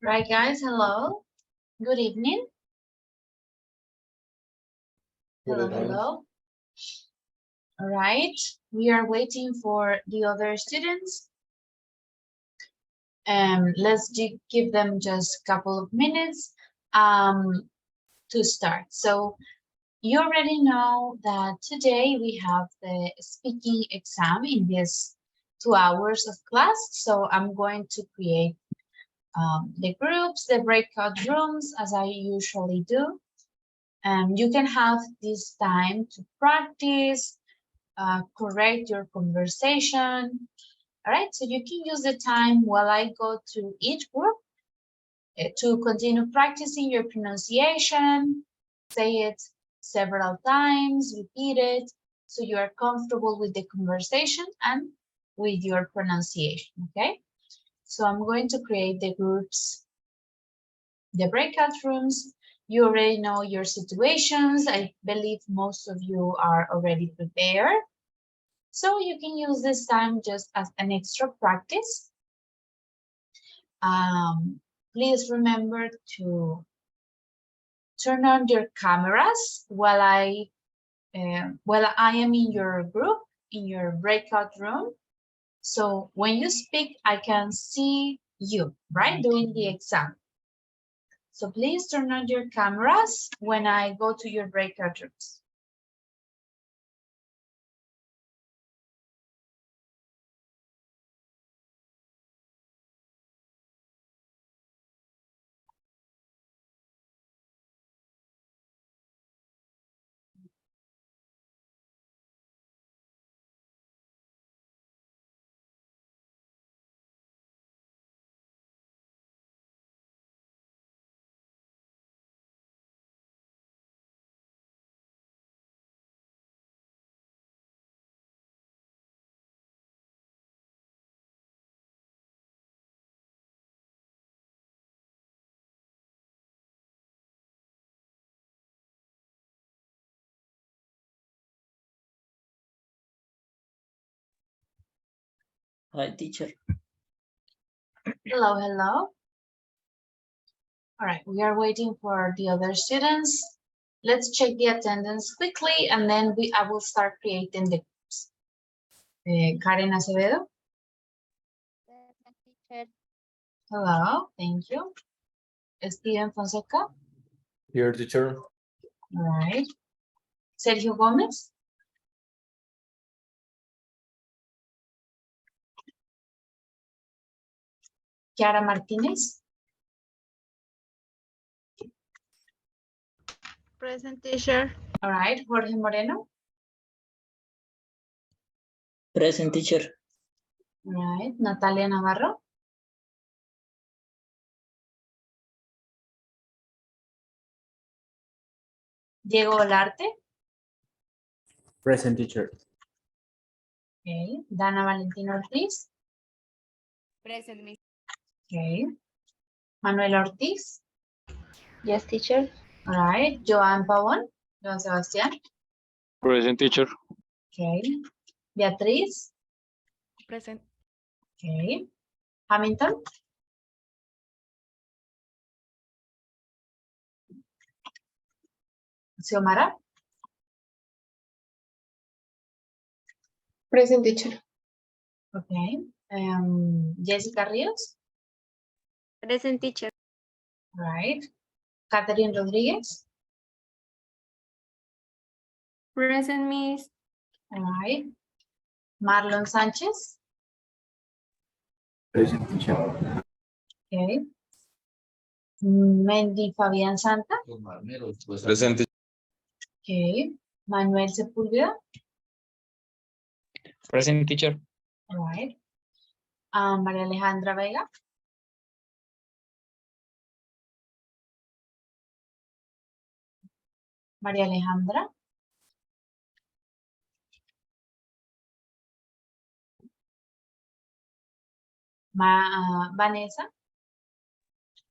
Right, guys, hello. Good evening. Hello, hello. All right, we are waiting for the other students. Let's give them just a couple of minutes to start. So you already know that today we have the speaking exam in this 2 hours of class. So I'm going to create the groups, the breakout rooms, as I usually do. You can have this time to practice, correct your conversation. All right, so you can use the time while I go to each group to continue practicing your pronunciation, say it several times, repeat it, so you are comfortable with the conversation and with your pronunciation, okay? So I'm going to create the groups, the breakout rooms. You already know your situations. I believe most of you are already prepared. So you can use this time just as an extra practice. Please remember to turn on your cameras while I am in your group, in your breakout room. So when you speak, I can see you, right, doing the exam. So please turn on your cameras when I go to your breakout rooms. Hi, teacher. Hello, hello. All right, we are waiting for the other students. Let's check the attendance quickly, and then I will start creating the groups. Karen Acevedo. Hello, thank you. Steven Fonseca. Here, teacher. All right. Sergio Gomez. Chiara Martinez. Present, teacher. All right, Jorge Moreno. Present, teacher. All right, Natalia Navarro. Diego Olarte. Present, teacher. Okay, Dana Valentina Ortiz. Present, miss. Okay. Manuel Ortiz. Yes, teacher. All right, Joan Pavón. Joan Sebastián. Present, teacher. Okay. Beatriz. Present. Okay. Hamilton. Xiomara. Present, teacher. Okay. Jessica Rios. Present, teacher. All right. Catherine Rodríguez. Present, miss. All right. Marlon Sánchez. Present, teacher. Okay. Mendy Fabián Santa. Present, teacher. Okay. Manuel Sepúlveda. Present, teacher. All right. María Alejandra Vega. María Alejandra. Vanessa.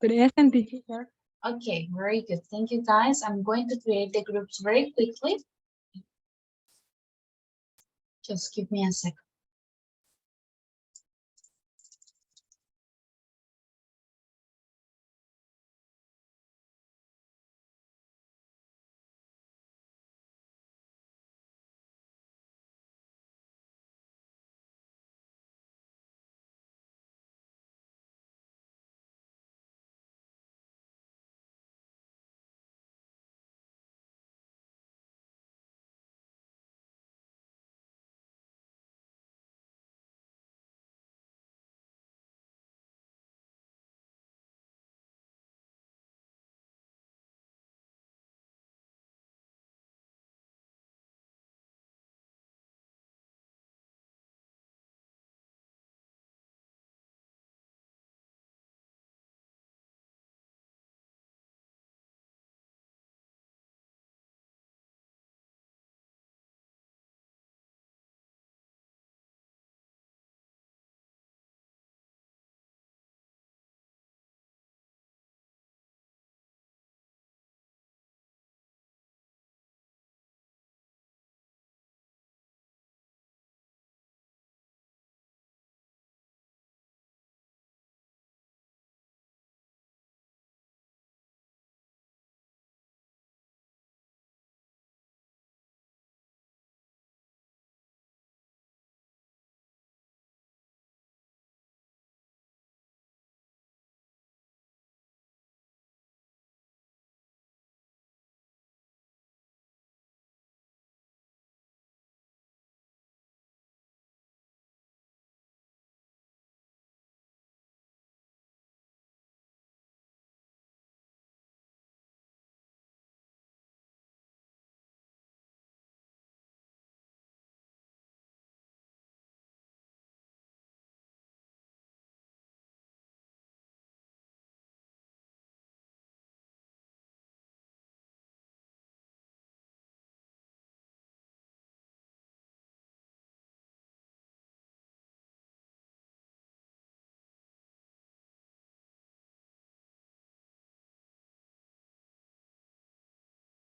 Present, teacher. Okay, very good. Thank you, guys. I'm going to create the groups very quickly. Just give me a second.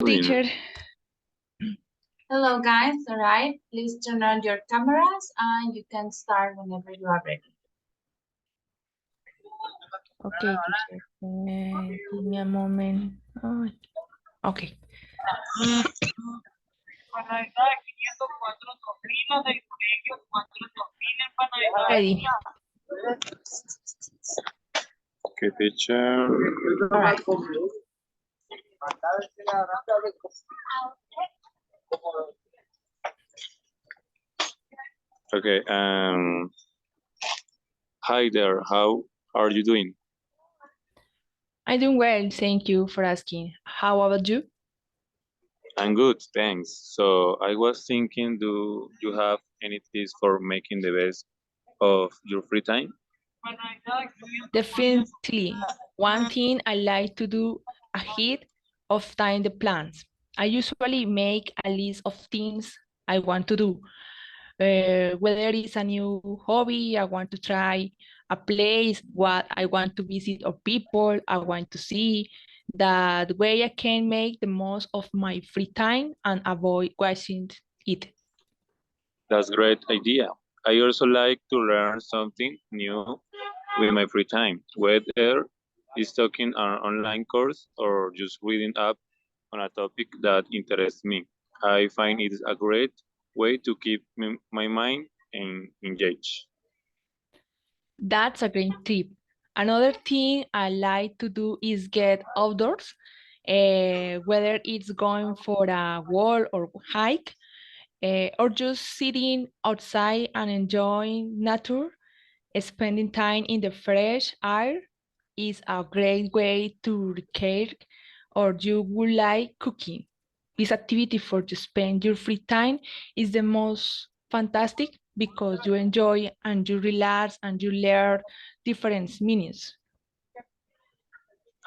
morning. teacher. Hello, guys. All right. Please turn on your cameras and you can start whenever you are ready. Okay, teacher. Give me a moment. Oh, okay. Ready. Okay, teacher. All right. Okay. Hi there. How are you doing? I'm doing well. Thank you for asking. How about you? I'm good, thanks. So I was thinking, do you have any tips for making the best of your free time? Definitely. One thing I like to do ahead of time the plans. I usually make a list of things I want to do. Whether it's a new hobby I want to try, a place, what I want to visit, or people I want to see. That way I can make the most of my free time and avoid wasting it. That's great idea. I also like to learn something new with my free time, whether it's taking an online course or just reading up on a topic that interests me. I find it a great way to keep my mind engaged. That's a great tip. Another thing I like to do is get outdoors, whether it's going for a walk or hike, or just sitting outside and enjoying nature. Spending time in the fresh air is a great way to recreate or you would like cooking. This activity for to spend your free time is the most fantastic because you enjoy and you relax and you learn different meanings.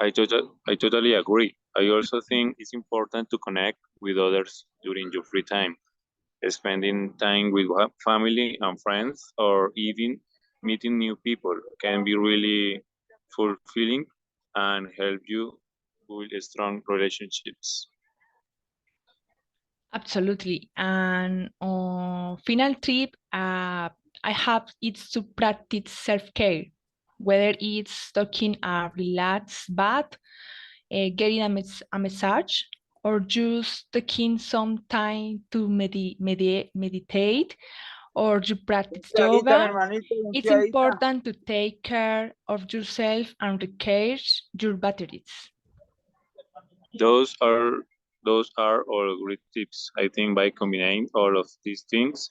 I totally agree. I also think it's important to connect with others during your free time. Spending time with family and friends or even meeting new people can be really fulfilling and help you build strong relationships. Absolutely. And final trip, I have it's to practice self-care, whether it's taking a relaxed bath, getting a massage, or just taking some time to meditate or to practice yoga. It's important to take care of yourself and recharge your batteries. Those are those are all great tips. I think by combining all of these things,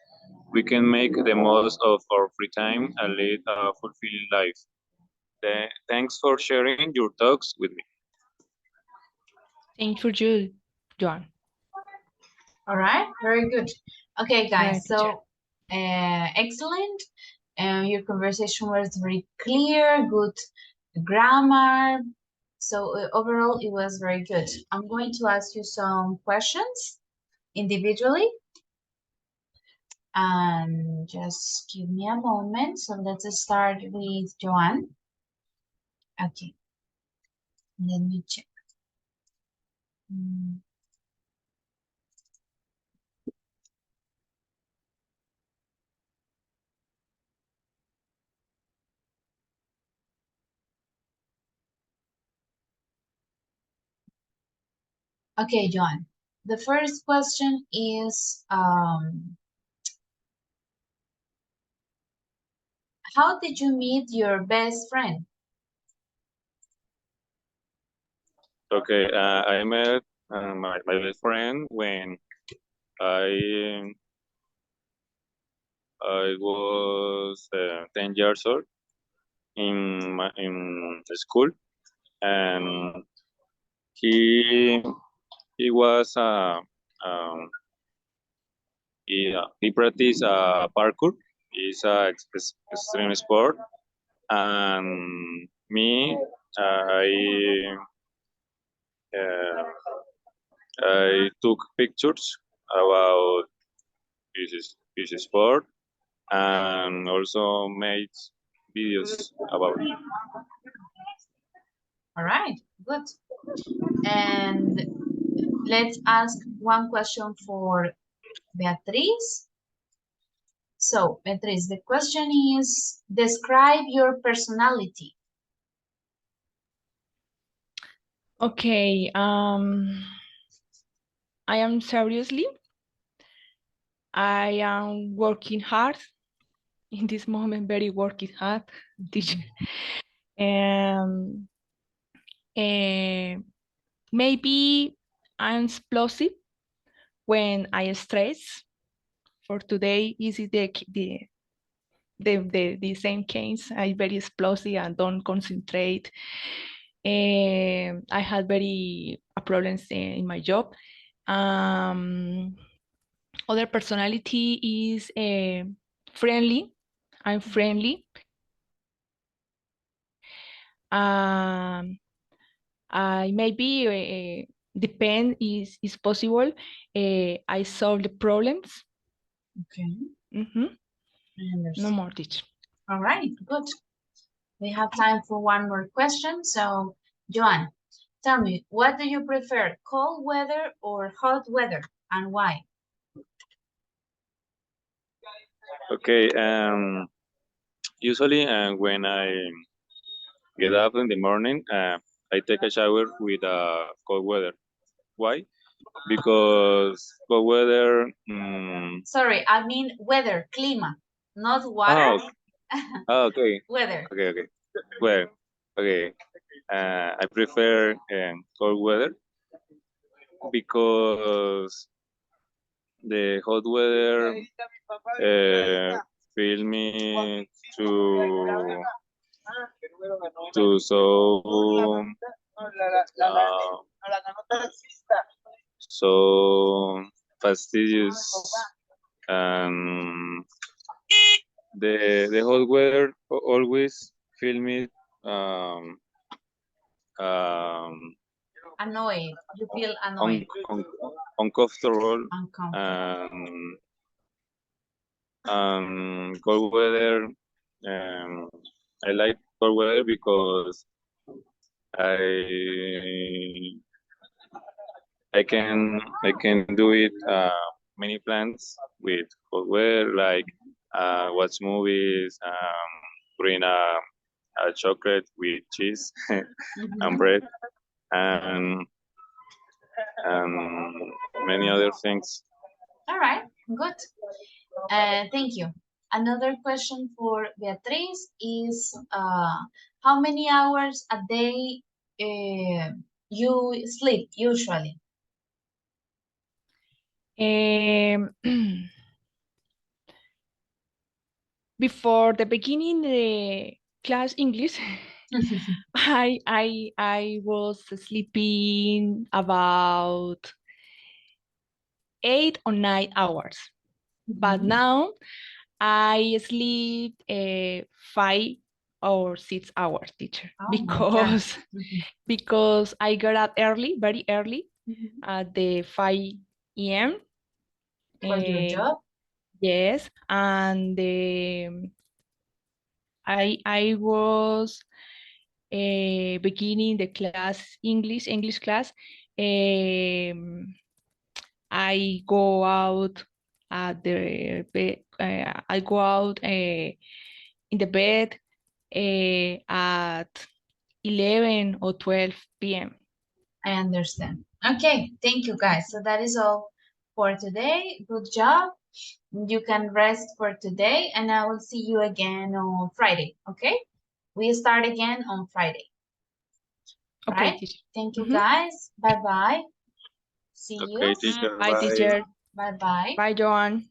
we can make the most of our free time and lead a fulfilling life. Thanks for sharing your thoughts with me. Thank you for you, Joan. All right. Very good. Okay, guys. Right, teacher. So, excellent. Your conversation was very clear, good grammar. So overall, it was very good. I'm going to ask you some questions individually. And just give me a moment. So let's start with Joanne. Okay, let me check. Mm, Okay, Joanne. The first question is, how did you meet your best friend? Okay, I met my best friend when I I was 10 years old in the school, and he he was he practiced parkour. It's a extreme sport, and me uh, I took pictures about this sport and also made videos about it. All right, good. And let's ask one question for Beatriz. So, Beatriz, the question is, describe your personality. Okay, I am seriously, I am working hard in this moment, very working hard, teacher. Um, maybe I'm explosive when I stress. For today, is it the same case? I very explosive and don't concentrate. I had very problems in my job. Other personality is friendly. I'm friendly. I maybe depend is possible. I solve the problems. Okay, Mhm. I No understand. more teacher. All right, good. We have time for one more question. So, Joan, tell me, what do you prefer, cold weather or hot weather, and why? Okay. Usually, when I get up in the morning, I take a shower with cold weather. Why? Because cold weather. Sorry, I mean weather, clima, not water. Okay. Weather. Okay. Well, okay. I prefer cold weather because the hot weather feel me to so so fastidious, and the hot weather always feel me um, um, Annoyed. You feel annoyed, un, uncomfortable, uncomfortable. and cold weather. Um, I like cold weather because I I can do it many plans with cold weather, like watch movies, bring a chocolate with cheese and Mhm. bread, and um, many other things. All right, good. Thank you. Another question for Beatriz is how many hours a day you sleep usually? Before the beginning the class English, I was sleeping about 8 or 9 hours, but Mhm. now I sleep 5 or 6 hours, teacher, Oh my God. Mhm. because I got up early, very early, Mhm. at the 5 a.m. For your job? Yes, and I was beginning the class English class. Um, I go out at the bed. I go out in the bed at 11 or 12 p.m. I understand. Okay, thank you guys. So that is all for today. Good job. You can rest for today, and I will see you again on Friday. Okay? We start again on Friday. Okay, Right? teacher. Thank you Mhm. guys. Bye bye. See Okay, you. teacher. Bye, Bye. teacher. Bye bye. Bye, Joan.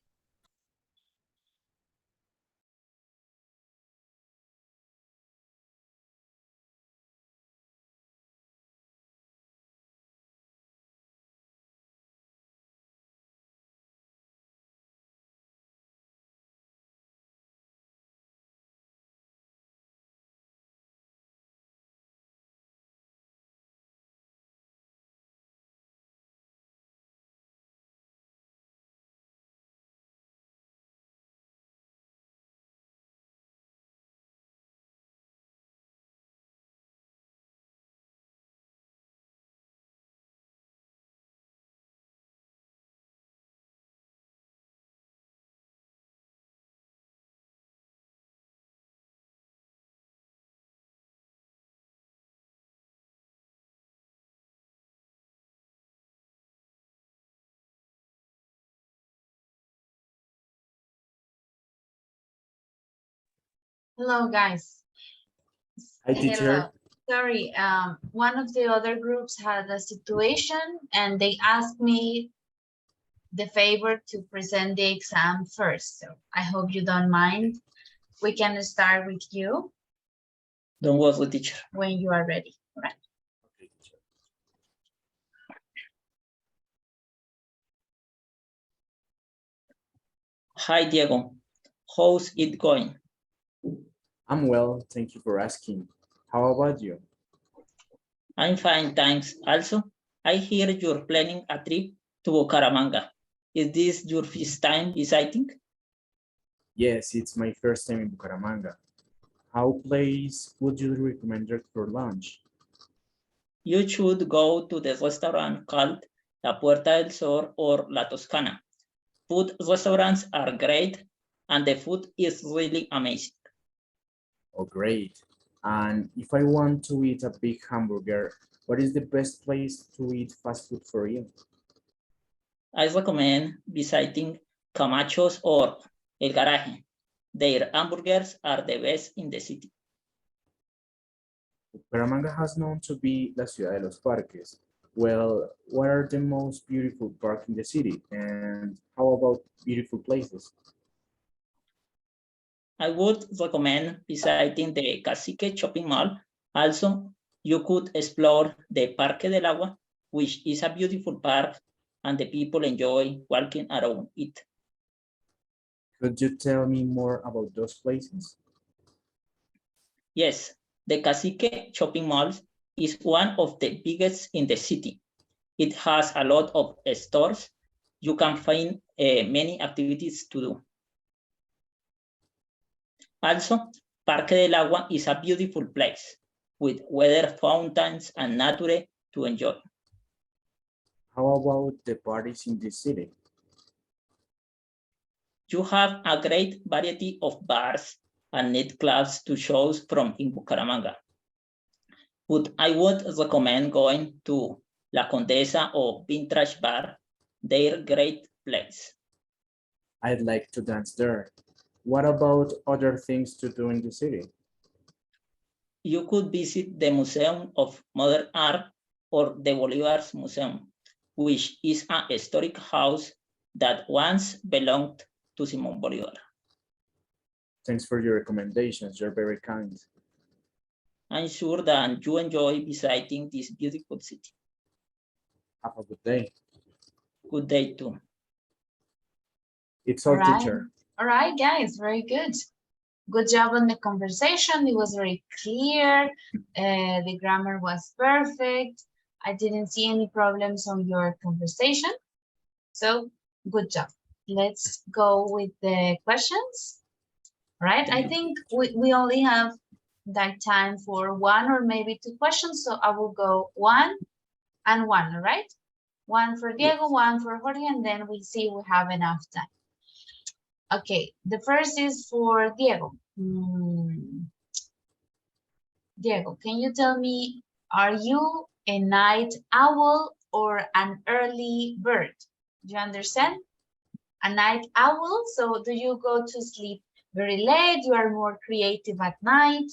Hello, guys. Hi, Hello. teacher. Sorry, one of the other groups had a situation and they asked me the favor to present the exam first. So I hope you don't mind. We can start with you Don't worry, teacher. when you are ready. All right. Okay, teacher. Hi, Diego. How's it going? I'm well, thank you for asking. How about you? I'm fine, thanks. Also, I hear you're planning a trip to Bucaramanga. Is this your first time visiting? Yes, it's my first time in Bucaramanga. How place would you recommend for lunch? You should go to the restaurant called La Puerta del Sol or La Toscana. Food restaurants are great and the food is really amazing. Oh, great. And if I want to eat a big hamburger, what is the best place to eat fast food for you? I recommend visiting Camacho's or El Garaje. Their hamburgers are the best in the city. Bucaramanga has known to be la ciudad de los parques. Well, what are the most beautiful parks in the city? And how about beautiful places? I would recommend visiting the Cacique shopping mall. Also, you could explore the Parque del Agua, which is a beautiful park and the people enjoy walking around it. Could you tell me more about those places? Yes, the Cacique shopping mall is one of the biggest in the city. It has a lot of stores. You can find many activities to do. Also, Parque del Agua is a beautiful place with weather fountains and nature to enjoy. How about the parties in the city? You have a great variety of bars and nightclubs to choose from in Bucaramanga. But I would recommend going to La Condesa or Vintage Bar. They're great place. I'd like to dance there. What about other things to do in the city? You could visit the Museum of Modern Art or the Bolivar's Museum, which is a historic house that once belonged to Simón Bolívar. Thanks for your recommendations. You're very kind. I'm sure that you enjoy visiting this beautiful city. Have a good day. Good day too. It's all, All right. teacher. All right, guys, very good. Good job on the conversation. It was very clear. The grammar was perfect. I didn't see any problems on your conversation. So good job. Let's go with the questions. All right, I think we only have that time for one or maybe two questions. So I will go one and one, all right? One for Diego, one for Jorge, and then we see we have enough time. Okay, the first is for Diego. Diego, can you tell me, are you a night owl or an early bird? Do you understand? A night owl, so do you go to sleep very late, you are more creative at night,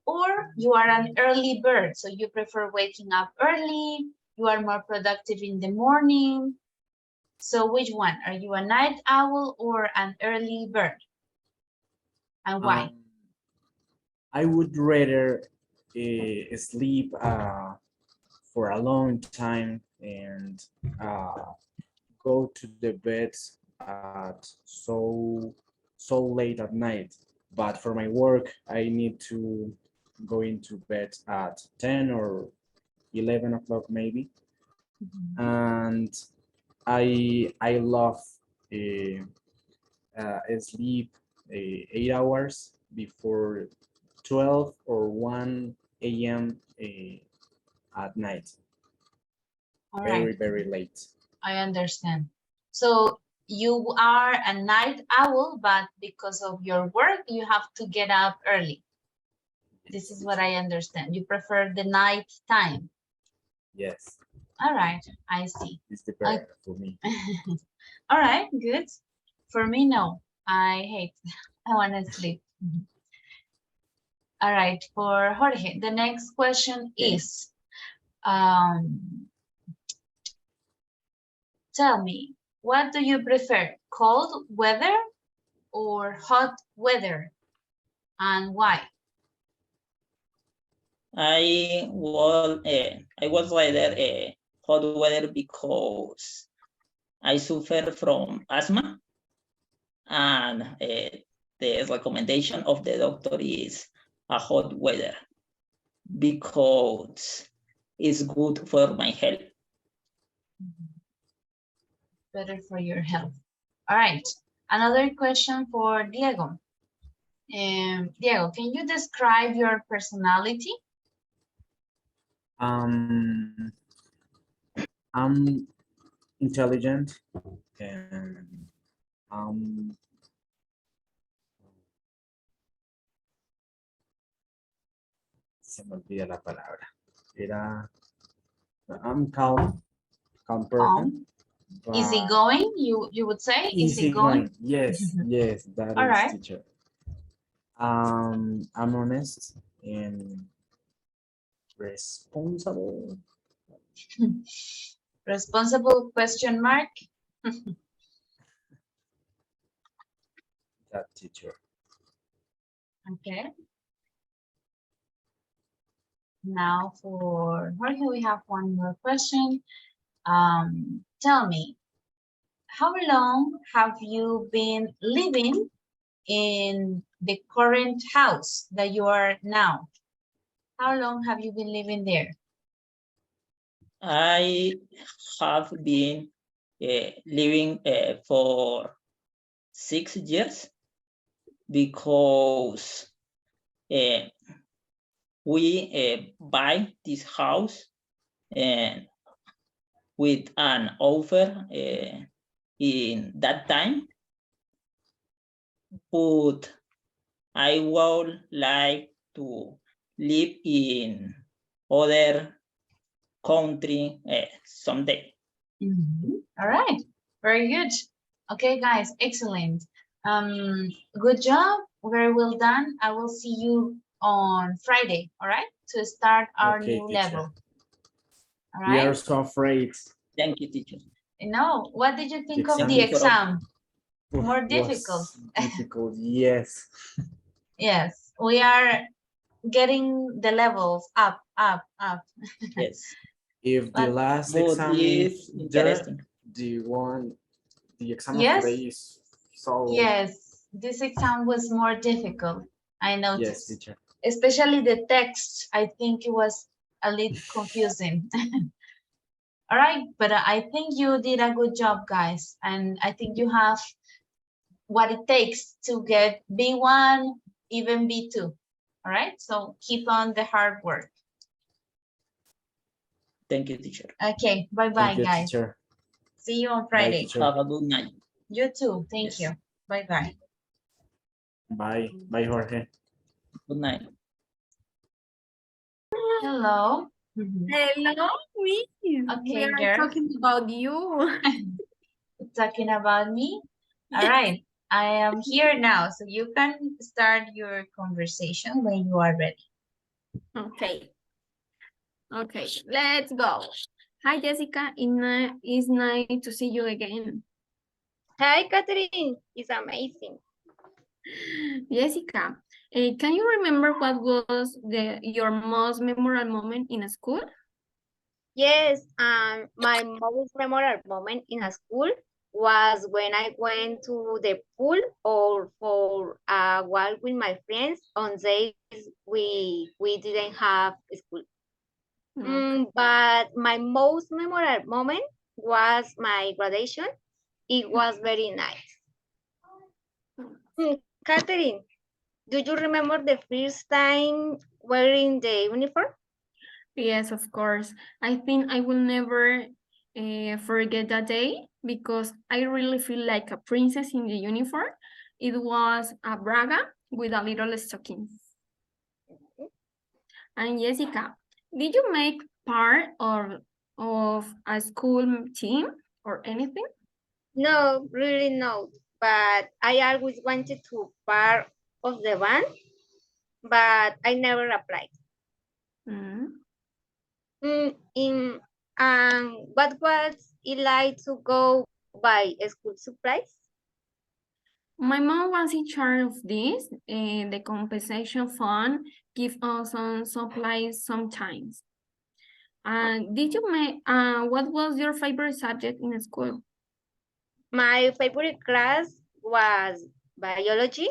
or you are an early bird, so you prefer waking up early, you are more productive in the morning. So which one? Are you a night owl or an early bird? And why? I would rather sleep for a long time and go to the bed at so late at night. But for my work, I need to go into bed at 10 or 11 o'clock maybe. And I love sleep 8 hours before 12 or 1 a.m. At night. All Very, right, very late. I understand. So you are a night owl, but because of your work, you have to get up early. This is what I understand. You prefer the night time. Yes, All right, I see. it's the better for me. All right, good. For me, no. I hate, I want to sleep. All right, for Jorge, the next question Okay. is, tell me, what do you prefer, cold weather or hot weather, and why? I was rather hot weather because I suffer from asthma, and the recommendation of the doctor is a hot weather because it's good for my health. Better for your health. All right, another question for Diego. Diego, can you describe your personality? I'm intelligent and se me olvida la palabra. I'm calm person. Easygoing, you would say? Easygoing? Yes, yes, that All is right. teacher. I'm honest and responsible. Responsible question mark? That teacher. Okay. Now for Jorge, we have one more question. Tell me, how long have you been living in the current house that you are now? How long have you been living there? I have been living for 6 years because we buy this house with an offer in that time, but I would like to live in other country someday. All right, very good. Okay, guys, excellent. Good job, very well done. I will see you on Friday, all right, to start our Okay, new teacher. level. All We are right. so afraid. Thank you, teacher. No, what did you think of Exam. the exam? Oof, More was difficult. Difficult, yes. Yes, we are getting the levels up. Yes, If the But- last but exam it's is there, interesting. the exam of Yes. today is so. Yes, this exam was more difficult, I Yes, noticed. teacher. Especially the text, I think it was a little confusing. All right, but I think you did a good job, guys. And I think you have what it takes to get B1, even B2. All right, so keep on the hard work. Thank you, teacher. Okay, bye-bye, Thank you, guys. teacher. See you on Bye, Friday. teacher. Have a good night. You too, thank Yes. you. Bye-bye. Bye. Bye, Jorge. Good night. Hello. Hello, Miss. Okay, we are girls. talking about you. Talking about me? All right, I am here now, so you can start your conversation when you are ready. Okay. Okay, let's go. Hi, Jessica. It's nice to see you again. Hi, Catherine. It's amazing. Jessica, can you remember what was your most memorable moment in a school? Yes, my most memorable moment in a school was when I went to the pool or for a walk with my friends on days we didn't have school. But my most memorable moment was my graduation. It was very nice. Catherine, do you remember the first time wearing the uniform? Yes, of course. I think I will never forget that day because I really feel like a princess in the uniform. It was a braga with a little stockings. And Jessica, did you make part of a school team or anything? No, really no. But I always wanted to part of the band. but I never applied. Mm. What was it like to go buy school supplies? My mom was in charge of this. The compensation fund give us some supplies sometimes. And what was your favorite subject in school? My favorite class was biology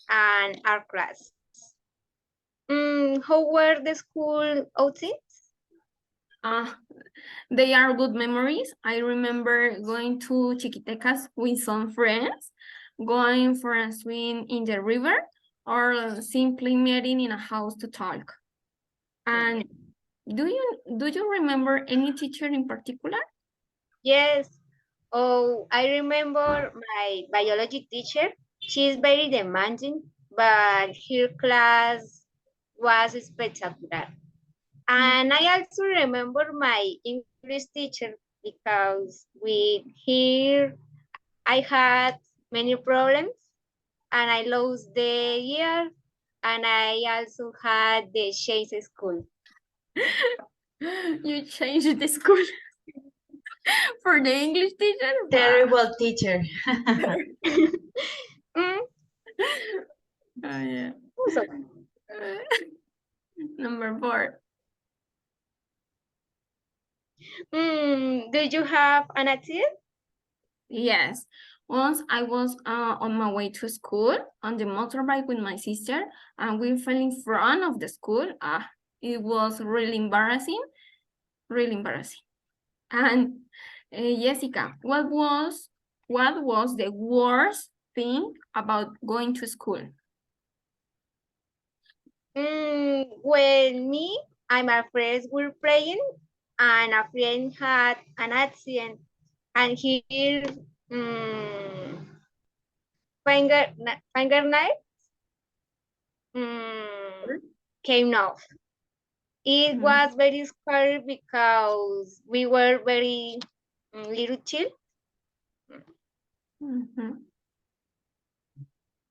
and art class. How were the school outings? Uh, they are good memories. I remember going to Chiquitecas with some friends, going for a swim in the river, or simply meeting in a house to talk. And do you remember any teacher in particular? Yes. Oh, I remember my biology teacher. She's very demanding, but her class was spectacular. And I also remember my English teacher because with her I had many problems and I lost the year and I also had the change school. You changed the school for the English teacher? Wow. Terrible teacher. Mm, Oh, yeah. also, Number 4. do you have an accident? Yes. Once I was on my way to school on the motorbike with my sister, and we fell in front of the school. It was really embarrassing, really embarrassing. And Jessica, what was the worst thing about going to school? When me and my friends were playing and a friend had an accident and his fingernail came off. It was very scary because we were very little child.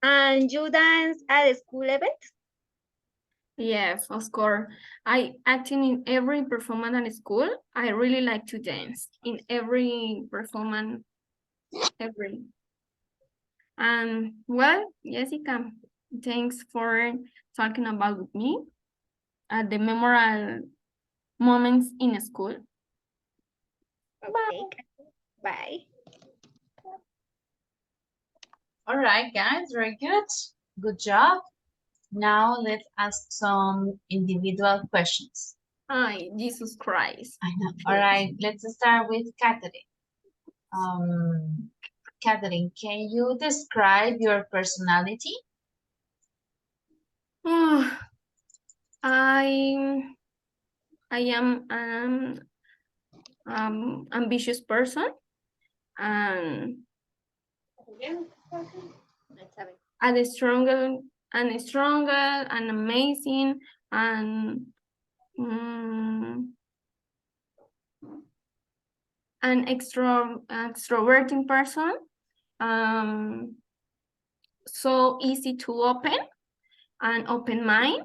And you dance at a school event? Yes, of course. I acting in every performance at school. I really like to dance in every performance, every. And well, Jessica, thanks for talking about with me at the memorable moments in school. Okay. Bye. All right, guys, very good. Good job. Now let's ask some individual questions. Hi, Jesus Christ. I know. All right, let's start with Catherine. Catherine, can you describe your personality? I am an ambitious person and stronger and amazing and an extroverting person. So easy to open and open mind.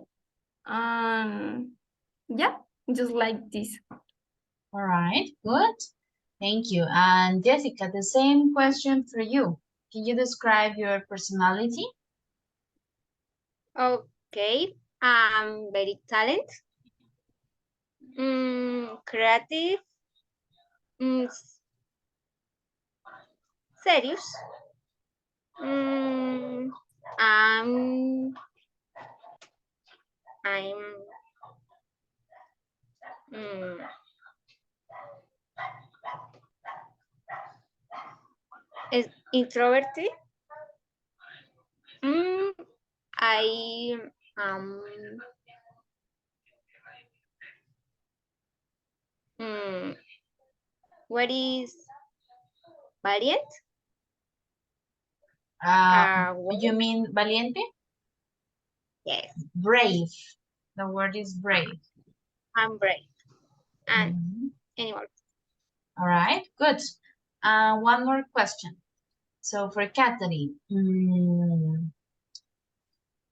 Yeah, just like this. All right, good. Thank you. And Jessica, the same question for you. Can you describe your personality? Okay. I'm very talented. Creative. Serious. I'm is introverted. I what is valiant? You mean valiente? Yes. Brave. The word is brave. I'm brave. And anymore. All right, good. One more question. So for Catherine,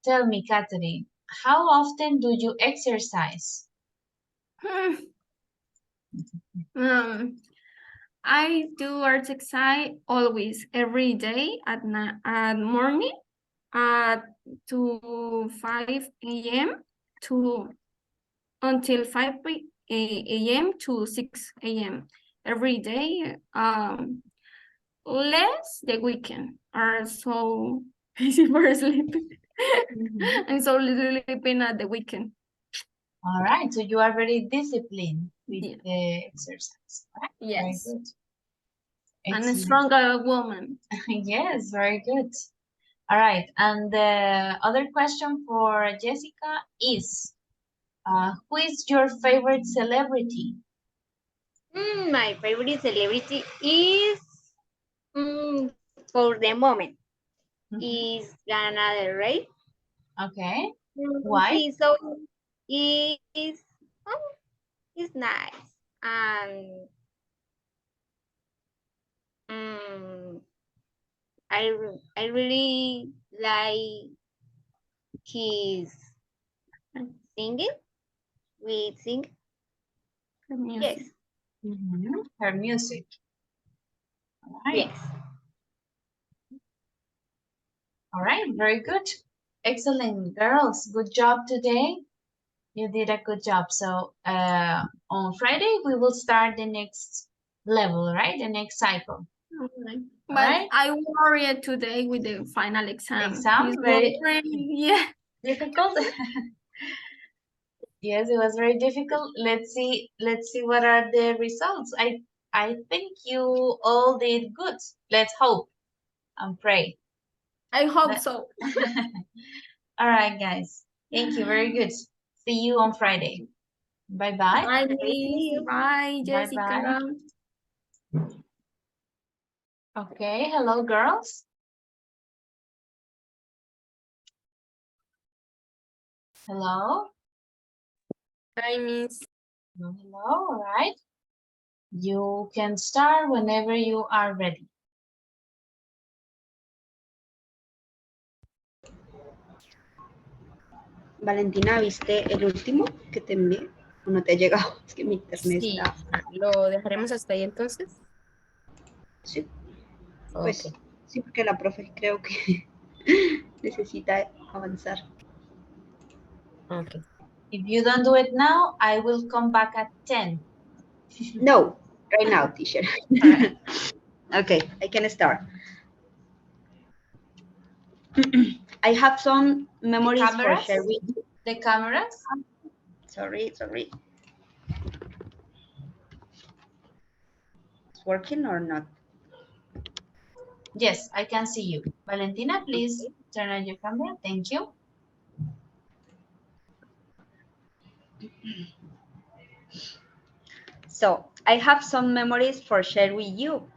tell me, Catherine, how often do you exercise? I do exercise always, every day at morning to 5 a.m. to until 5 a.m. to 6 a.m. every day. Less the weekend are so easy for sleeping. I'm so sleeping at the weekend. All right, so you are very disciplined with Yeah. the exercise, right? Yes. Very good. I'm a Excellent. stronger woman. Yes, very good. All right, and the other question for Jessica is, who is your favorite celebrity? My favorite celebrity is, for the moment, is Lana Del Rey. Okay, why? He's so, he's, he's nice. And I really like his singing. We sing. Yes. Her music. All right. Yes. All right, very good. Excellent, girls. Good job today. You did a good job. So on Friday, we will start the next level, right? The next cycle. Okay. All But right. I worried today with the final exam. Exam, It's very yeah. difficult. Yes, it was very difficult. Let's see what are the results. I think you all did good. Let's hope and pray. I hope Let- so. All right, guys. Thank you. Very good. See you on Friday. Bye-bye. Bye, Miss. Bye, Jessica. Bye-bye. Okay, hello, girls. Hello. Hi, Miss. Hello, all right. You can start whenever you are ready. Valentina, ¿viste el último que te envié? ¿O no te ha llegado? Es que mi internet Sí, está... ¿lo dejaremos hasta ahí entonces? Sí, pues Ok. sí, porque la profe creo que necesita avanzar. Ok. If you don't do it now, I will come back at 10. No, right now, teacher. Right. Okay, I can start. I have some memories for cameras? sharing. The cameras? Sorry. It's working or not? Yes, I can see you. Valentina, please turn on your camera. Thank you. So, I have some memories for share with you.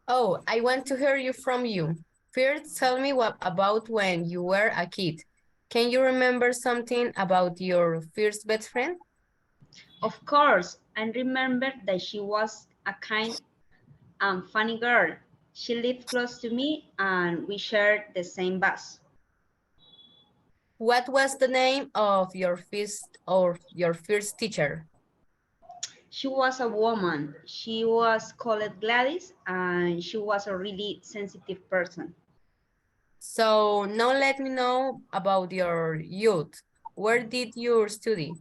Oh, I want to hear you from you. First, tell me what about when you were a kid. Can you remember something about your first best friend? Of course, I remember that she was a kind and funny girl. She lived close to me and we shared the same bus. What was the name of your first teacher? She was a woman. She was called Gladys and she was a really sensitive person. So now let me know about your youth. Where did you study?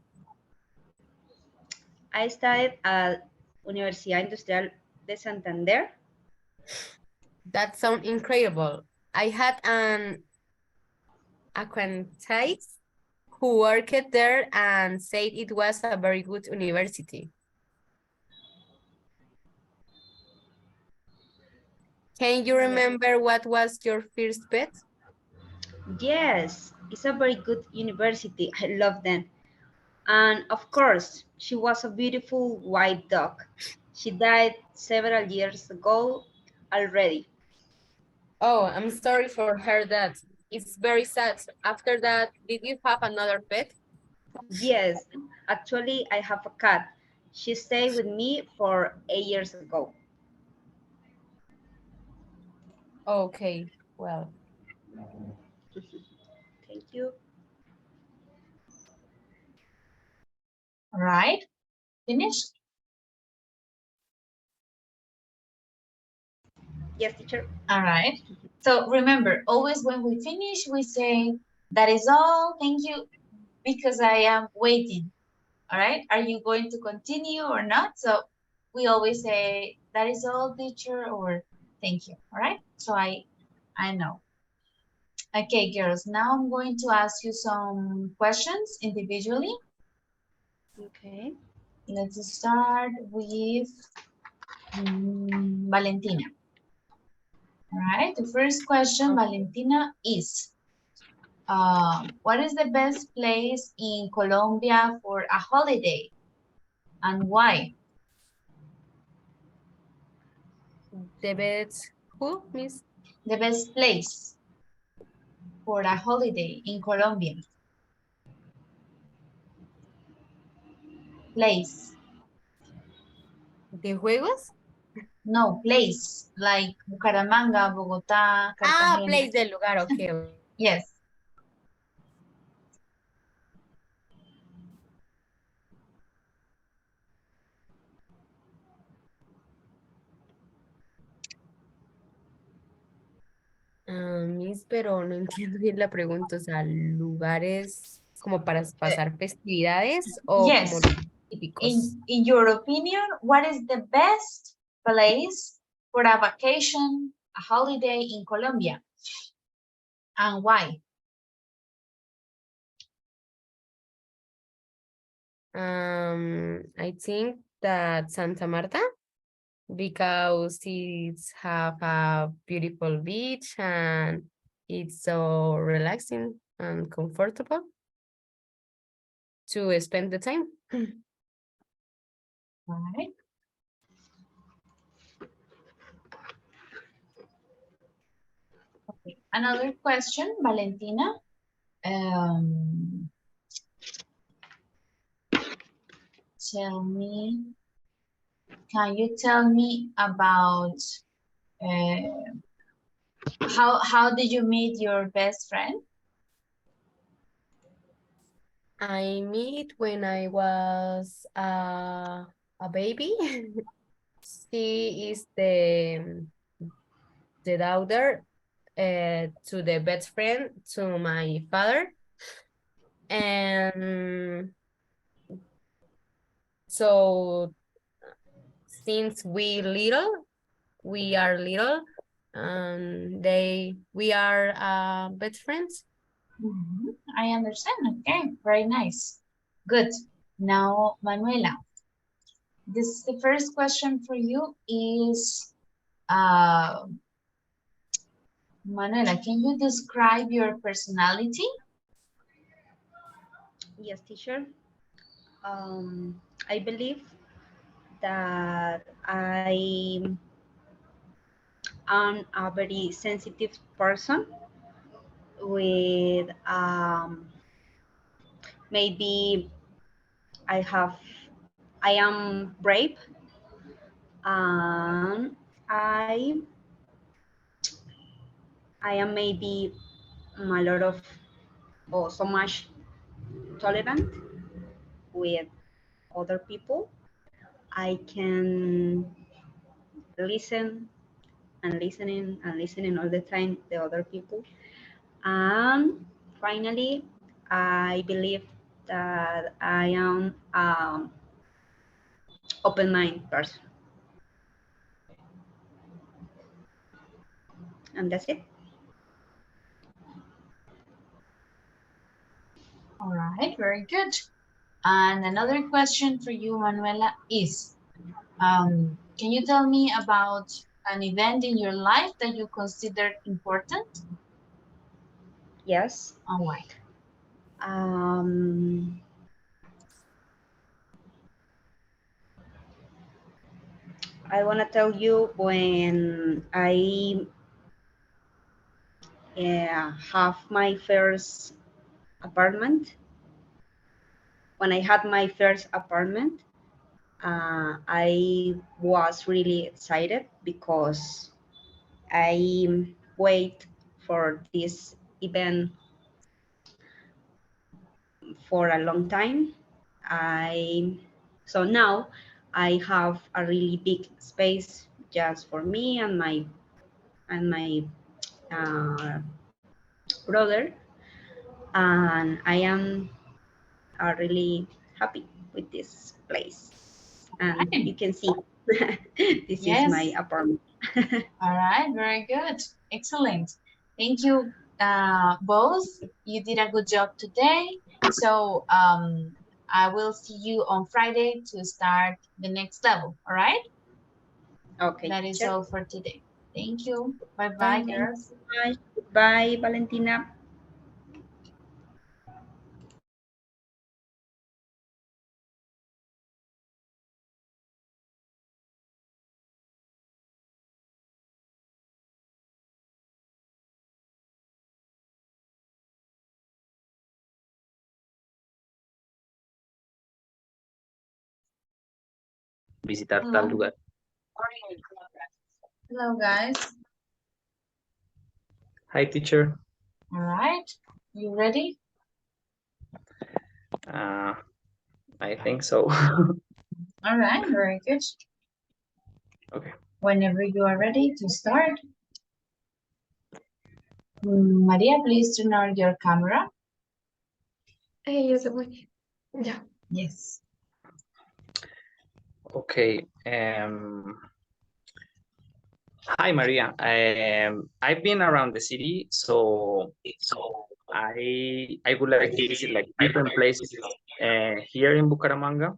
I studied at Universidad Industrial de Santander. That sounds incredible. I had an acquaintance who worked there and said it was a very good university. Can you remember what was your first pet? Yes, it's a very good university. I love them. And of course, she was a beautiful white dog. She died several years ago already. Oh, I'm sorry for her that. It's very sad. After that, did you have another pet? Yes, actually, I have a cat. She stayed with me for 8 years ago. Okay, well. Thank you. All right, finished? Yes, teacher. All right. So remember, always when we finish, we say, that is all, thank you, because I am waiting. All right, are you going to continue or not? So we always say, that is all, teacher, or thank you. All right, so I know. Okay, girls, now I'm going to ask you some questions individually. Okay. Let's start with Valentina. All right, the first question, Valentina, is what is the best place in Colombia for a holiday and why? The best, who, miss? The best place for a holiday in Colombia. Place. ¿De juegos? No, place. Like Bucaramanga, Bogotá, Ah, Cartagena. place del lugar, okay. Yes. Miss, pero no entiendo bien la pregunta, o sea, lugares como para pasar festividades o como Yes. típicos. In your opinion, what is the best place for a vacation, a holiday in Colombia? And why? I think that Santa Marta, because it's have a beautiful beach and it's so relaxing and comfortable to spend the time. All right. Okay. Another question, Valentina. Can you tell me about how did you meet your best friend? I meet when I was a baby. She is the daughter to the best friend to my father. And so since we are little, we are best friends. I understand. Okay, very nice. Good. Now, Manuela, this the first question for you is Manuela, can you describe your personality? Yes, teacher. I believe that I am a very sensitive person with maybe I am brave and I am maybe a lot of or so much tolerant with other people. I can listen and listening all the time the other people. And finally, I believe that I am open mind person. And that's it. All right, very good. And another question for you, Manuela, is can you tell me about an event in your life that you consider important? Yes. And why? I want to tell you when I have my first apartment. When I had my first apartment, I was really excited because I wait for this event for a long time. so now I have a really big space just for me and my brother, and I am really happy with this place. And you can see this is my Yes. apartment. All right, very good. Excellent. Thank you both. You did a good job today. So I will see you on Friday to start the next level. All right? Okay, That is sure. all for today. Thank you. Bye-bye, Thank you girls. so much. Bye, Valentina. visitar Hello. tal lugar. Hello, guys. Hi, teacher. All right. You ready? I think so. All right, very good. Okay. Whenever you are ready to start. Maria, please turn on your camera. Yes, voy. Ya. Yes. Okay. Hi, Maria. I've been around the city, so I would like to visit like different places here in Bucaramanga.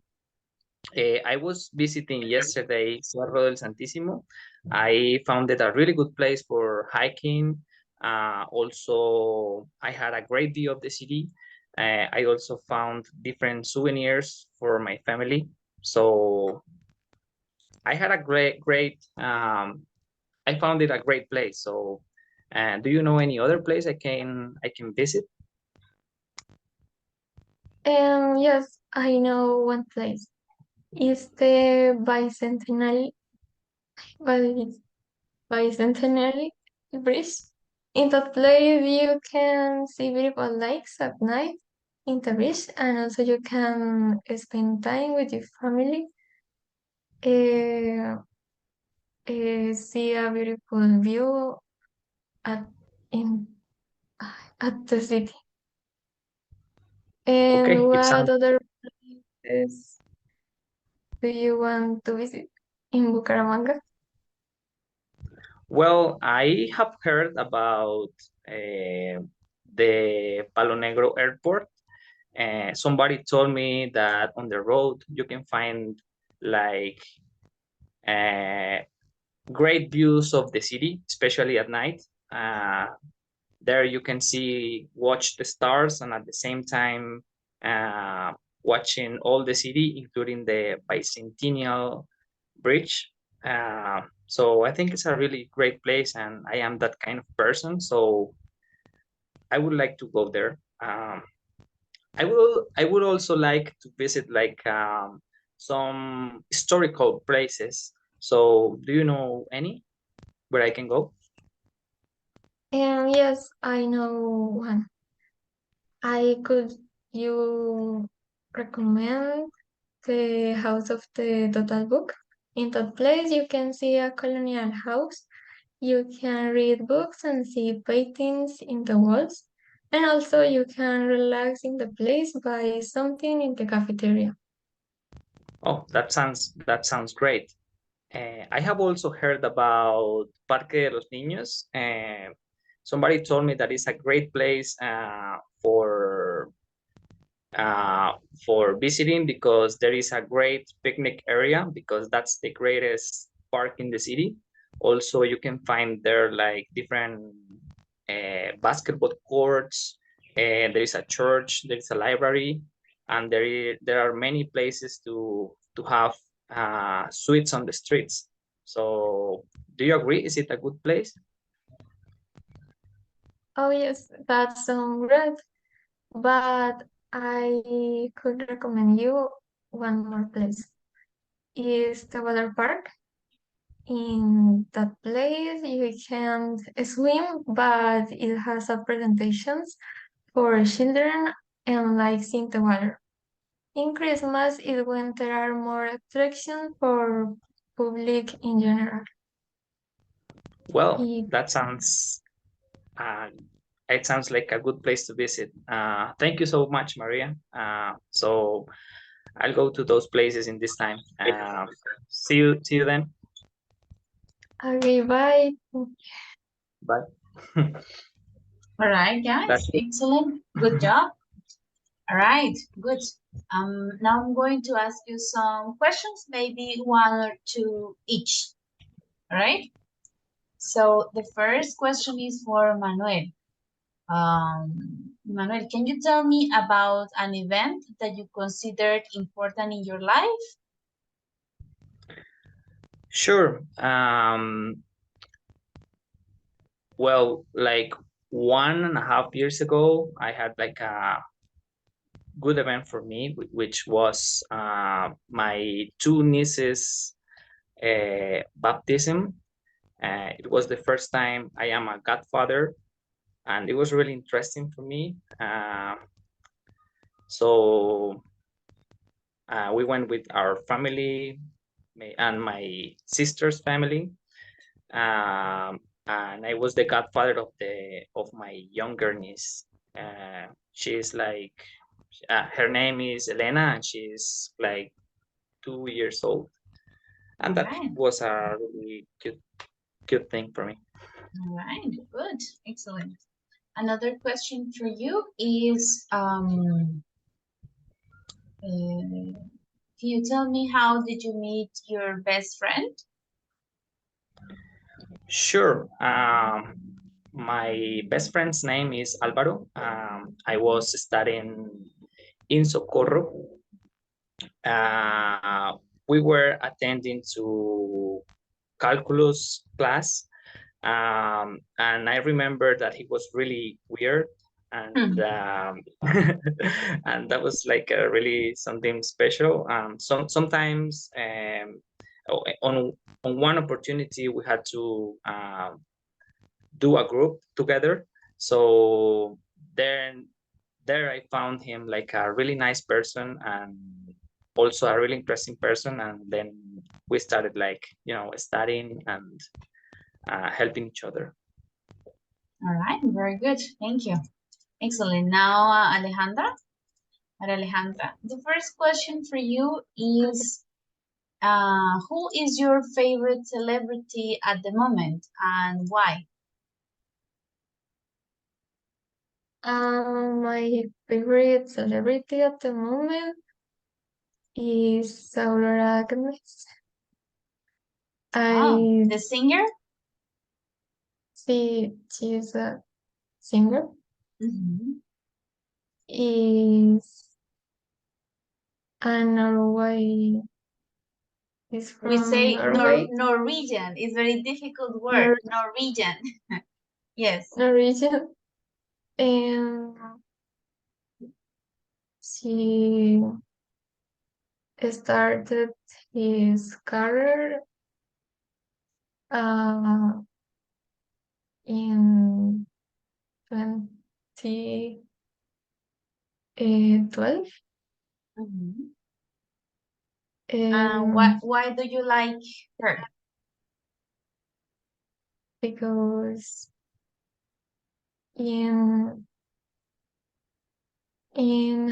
I was visiting yesterday Cerro del Santísimo. I found it a really good place for hiking. Also, I had a great view of the city. I also found different souvenirs for my family. So I had a I found it a great place. So, do you know any other place I can visit? Yes, I know one place. It's the Bicentenary, Bicentenary Bridge. In that place, you can see beautiful lakes at night in the beach, and also you can spend time with your family. Uh, See a beautiful view at in at the city. And Okay, it what sounds other places do you want to visit in Bucaramanga? well. I have heard about the Palo Negro Airport. Somebody told me that on the road you can find like uh, great views of the city, especially at night. There you can watch the stars, and at the same time watching all the city, including the Bicentennial Bridge. So I think it's a really great place, and I am that kind of person, so I would like to go there. I would also like to visit like some historical places. So do you know any where I can go? And yes, I know one. I could you recommend the House of the Total Book. In that place, you can see a colonial house. You can read books and see paintings in the walls. And also, you can relax in the place by something in the cafeteria. Oh, that sounds great. I have also heard about Parque de los Niños. Somebody told me that it's a great place uh, for visiting because there is a great picnic area because that's the greatest park in the city. Also, you can find there like different basketball courts. There is a church, there is a library, and there are many places to have sweets on the streets. So, do you agree? Is it a good place? Oh, yes, that sounds great. But I could recommend you one more place. Is the water park. In that place, you can swim, but it has a presentations for children and like in the water. In Christmas is when there are more attractions for public in general. Well, Y- that sounds it sounds like a good place to visit. Thank you so much, Maria. So I'll go to those places in this time. See you then. Okay, bye. Bye. All right, guys, That's it. excellent. Good job. All right, good. Now I'm going to ask you some questions, maybe one or two each. All right. So the first question is for Manuel. Manuel, can you tell me about an event that you considered important in your life? Sure. Well, like 1.5 years ago, I had like a good event for me, which was my two nieces' baptism. It was the first time I am a godfather, and it was really interesting for me. So we went with our family and my sister's family, and I was the godfather of my younger niece. She's like her name is Elena, and she's like 2 years old, and that Right. was a really good thing for me. All right, good, excellent. Another question for you is, can you tell me how did you meet your best friend? Sure. My best friend's name is Alvaro. I was studying in Socorro. We were attending to calculus class, and I remember that he was really weird, and and that was like a really something special. Sometimes on one opportunity we had to do a group together. So then there I found him like a really nice person and also a really interesting person. And then we started like, studying and helping each other. All right, very good, thank you. Excellent. Now, Alejandra, the first question for you is, who is your favorite celebrity at the moment and why? My favorite celebrity at the moment is Aurora Agnes. Oh, the singer? She is a singer. Mm-hmm. Is a Norway. Is from We say Norway. Norwegian. It's a very difficult word. Norwegian. Yes. Norwegian. And she started his career in 2012. Mm-hmm. And why do you like her? Because in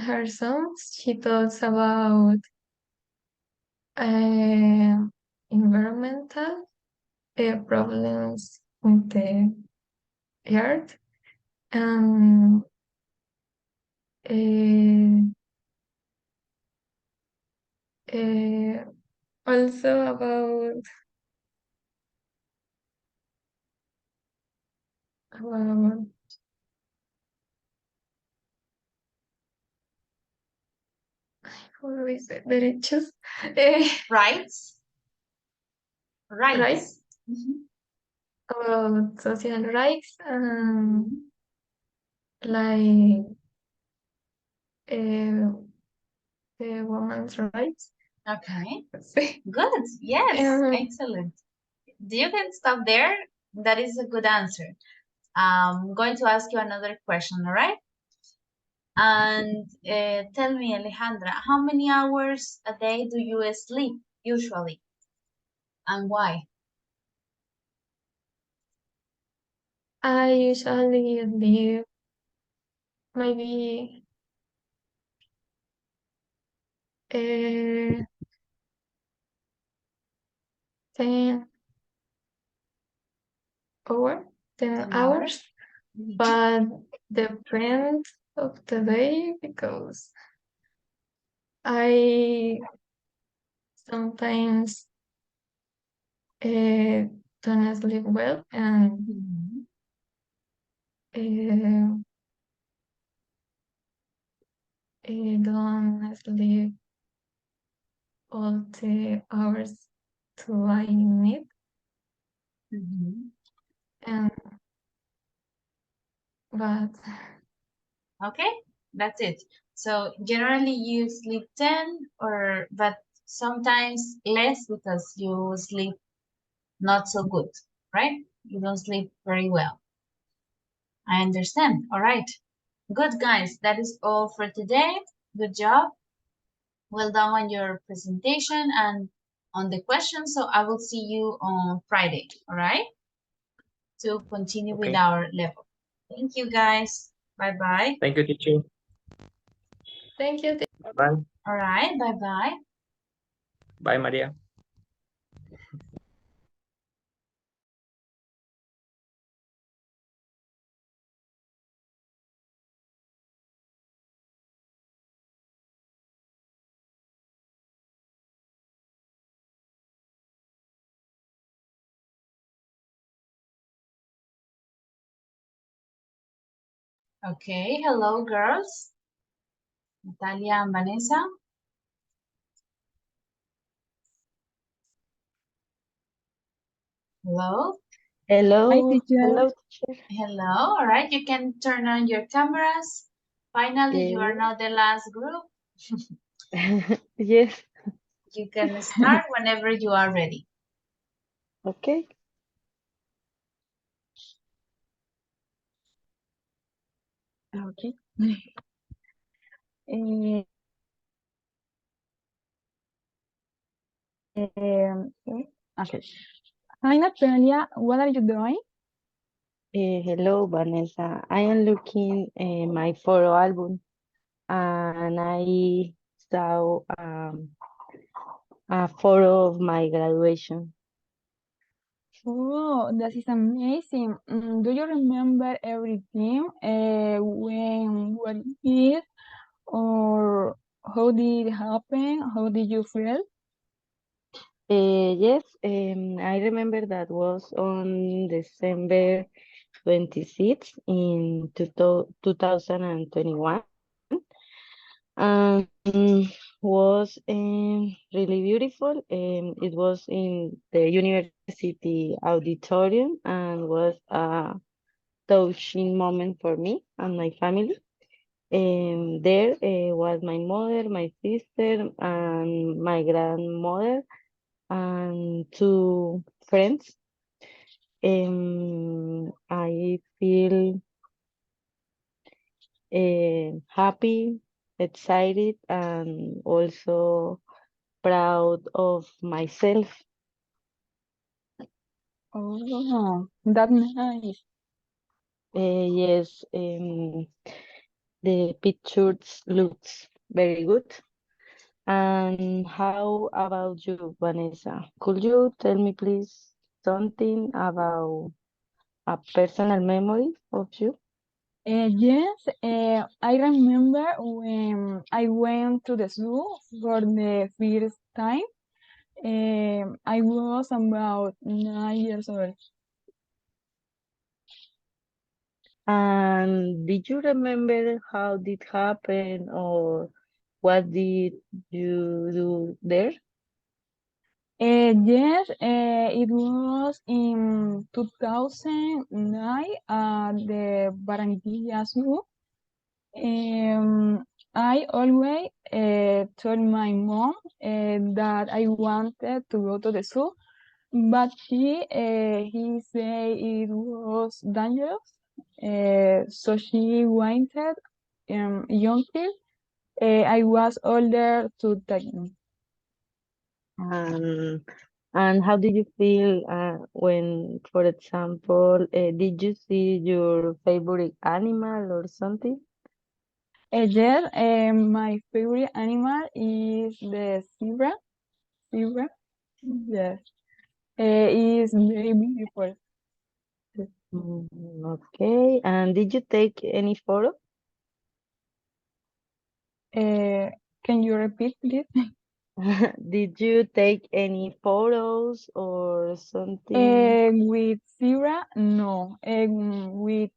her songs she talks about environmental problems in the earth, and also about ¿cómo dice? Derechos. Rights. Rights. Mm-hmm. About social rights and like the women's rights. Okay. Good. Yes. Excellent. You can stop there. That is a good answer. I'm going to ask you another question, all right? And tell me, Alejandra, how many hours a day do you sleep usually, and why? I usually live maybe 10 hour, 10 hours, but depends of the day because I sometimes don't sleep well and don't sleep all the hours to I need. And but Okay, that's it. So generally you sleep 10 or but sometimes less because you sleep not so good, right? You don't sleep very well. I understand. All right. Good, guys. That is all for today. Good job. Well done on your presentation and on the questions. So I will see you on Friday. All right. To continue with Okay. our level. Thank you, guys. Bye-bye. Thank you, teacher. thank you. Bye. All right. Bye-bye. Bye, Maria. Okay. Hello, girls. Natalia and Vanessa. Hello. Hello. Hi, teacher. Hello, teacher. Hello. All right. You can turn on your cameras. Finally, you are Yes. not the last group. Yes. You can start whenever you are ready. Okay. Okay. Eh, okay. Hi, Natalia. What are you doing? Hello, Vanessa. I am looking my photo album and I saw a photo of my graduation. Oh, that is amazing. Do you remember everything? When, what it, or how did it happen? How did you feel? Yes, I remember that was on December 26th in 2021. Um, was really beautiful. It was in the university auditorium and was a touching moment for me and my family. There was my mother, my sister, and my grandmother, and two friends. I feel happy, excited, and also proud of myself. Oh, that's nice. Yes, the pictures looks very good. And how about you, Vanessa? Could you tell me please something about a personal memory of you? Yes, I remember when I went to the zoo for the first time. I was about 9 years old. And did you remember how did happen or what did you do there? Yes, it was in 2009 at the Barranquilla Zoo. I always told my mom that I wanted to go to the zoo, but he said it was dangerous. So she wanted younger, I was older to time. And how did you feel when, for example, did you see your favorite animal or something? Yes, my favorite animal is the zebra. Zebra, yes, is very beautiful. Okay, and did you take any photo? Can you repeat this? Did you take any photos or something? With zebra, no. With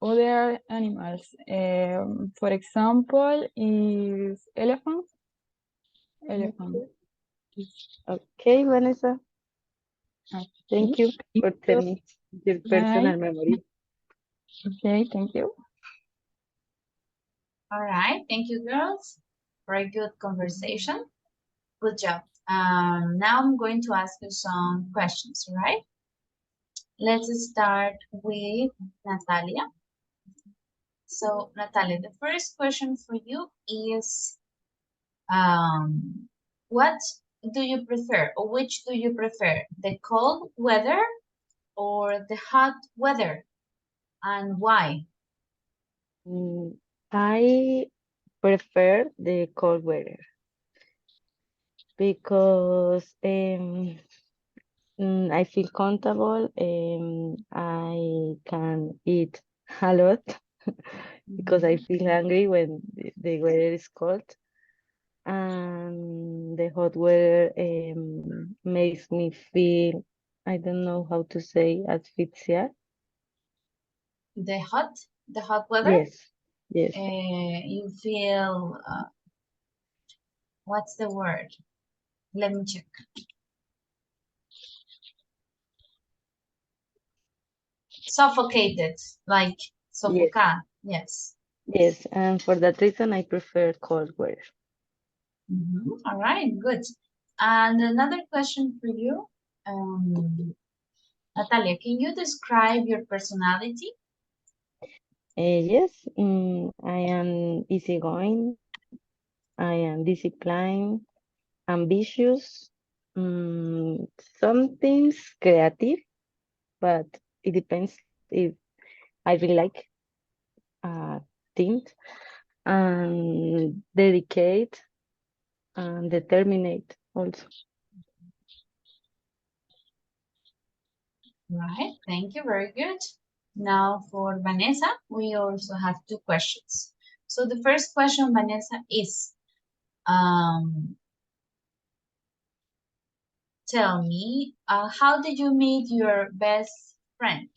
other animals. For example, is elephant. Elephant. Okay, Vanessa. Thank you for Thank you. telling your personal memory. Okay, thank you. All right, thank you, girls. Very good conversation. Good job. Now I'm going to ask you some questions, all right? Let's start with Natalia. So, Natalia, the first question for you is, what do you prefer, or which do you prefer, the cold weather or the hot weather, and why? I prefer the cold weather because I feel comfortable. I can eat a lot because I feel hungry when the weather is cold. And the hot weather makes me feel, I don't know how to say, asphyxia. The hot weather? Yes, yes. You feel, what's the word? Let me check. Suffocated, like sofocar, yes. Yes, and for that reason, I prefer cold weather. All right, good. And another question for you, Natalia, can you describe your personality? Yes, I am easygoing. I am disciplined, ambitious, mm, sometimes creative, but it depends if I really like things, and dedicate and determinate also. Right, thank you, very good. Now for Vanessa, we also have two questions. So the first question, Vanessa, is, tell me, how did you meet your best friend?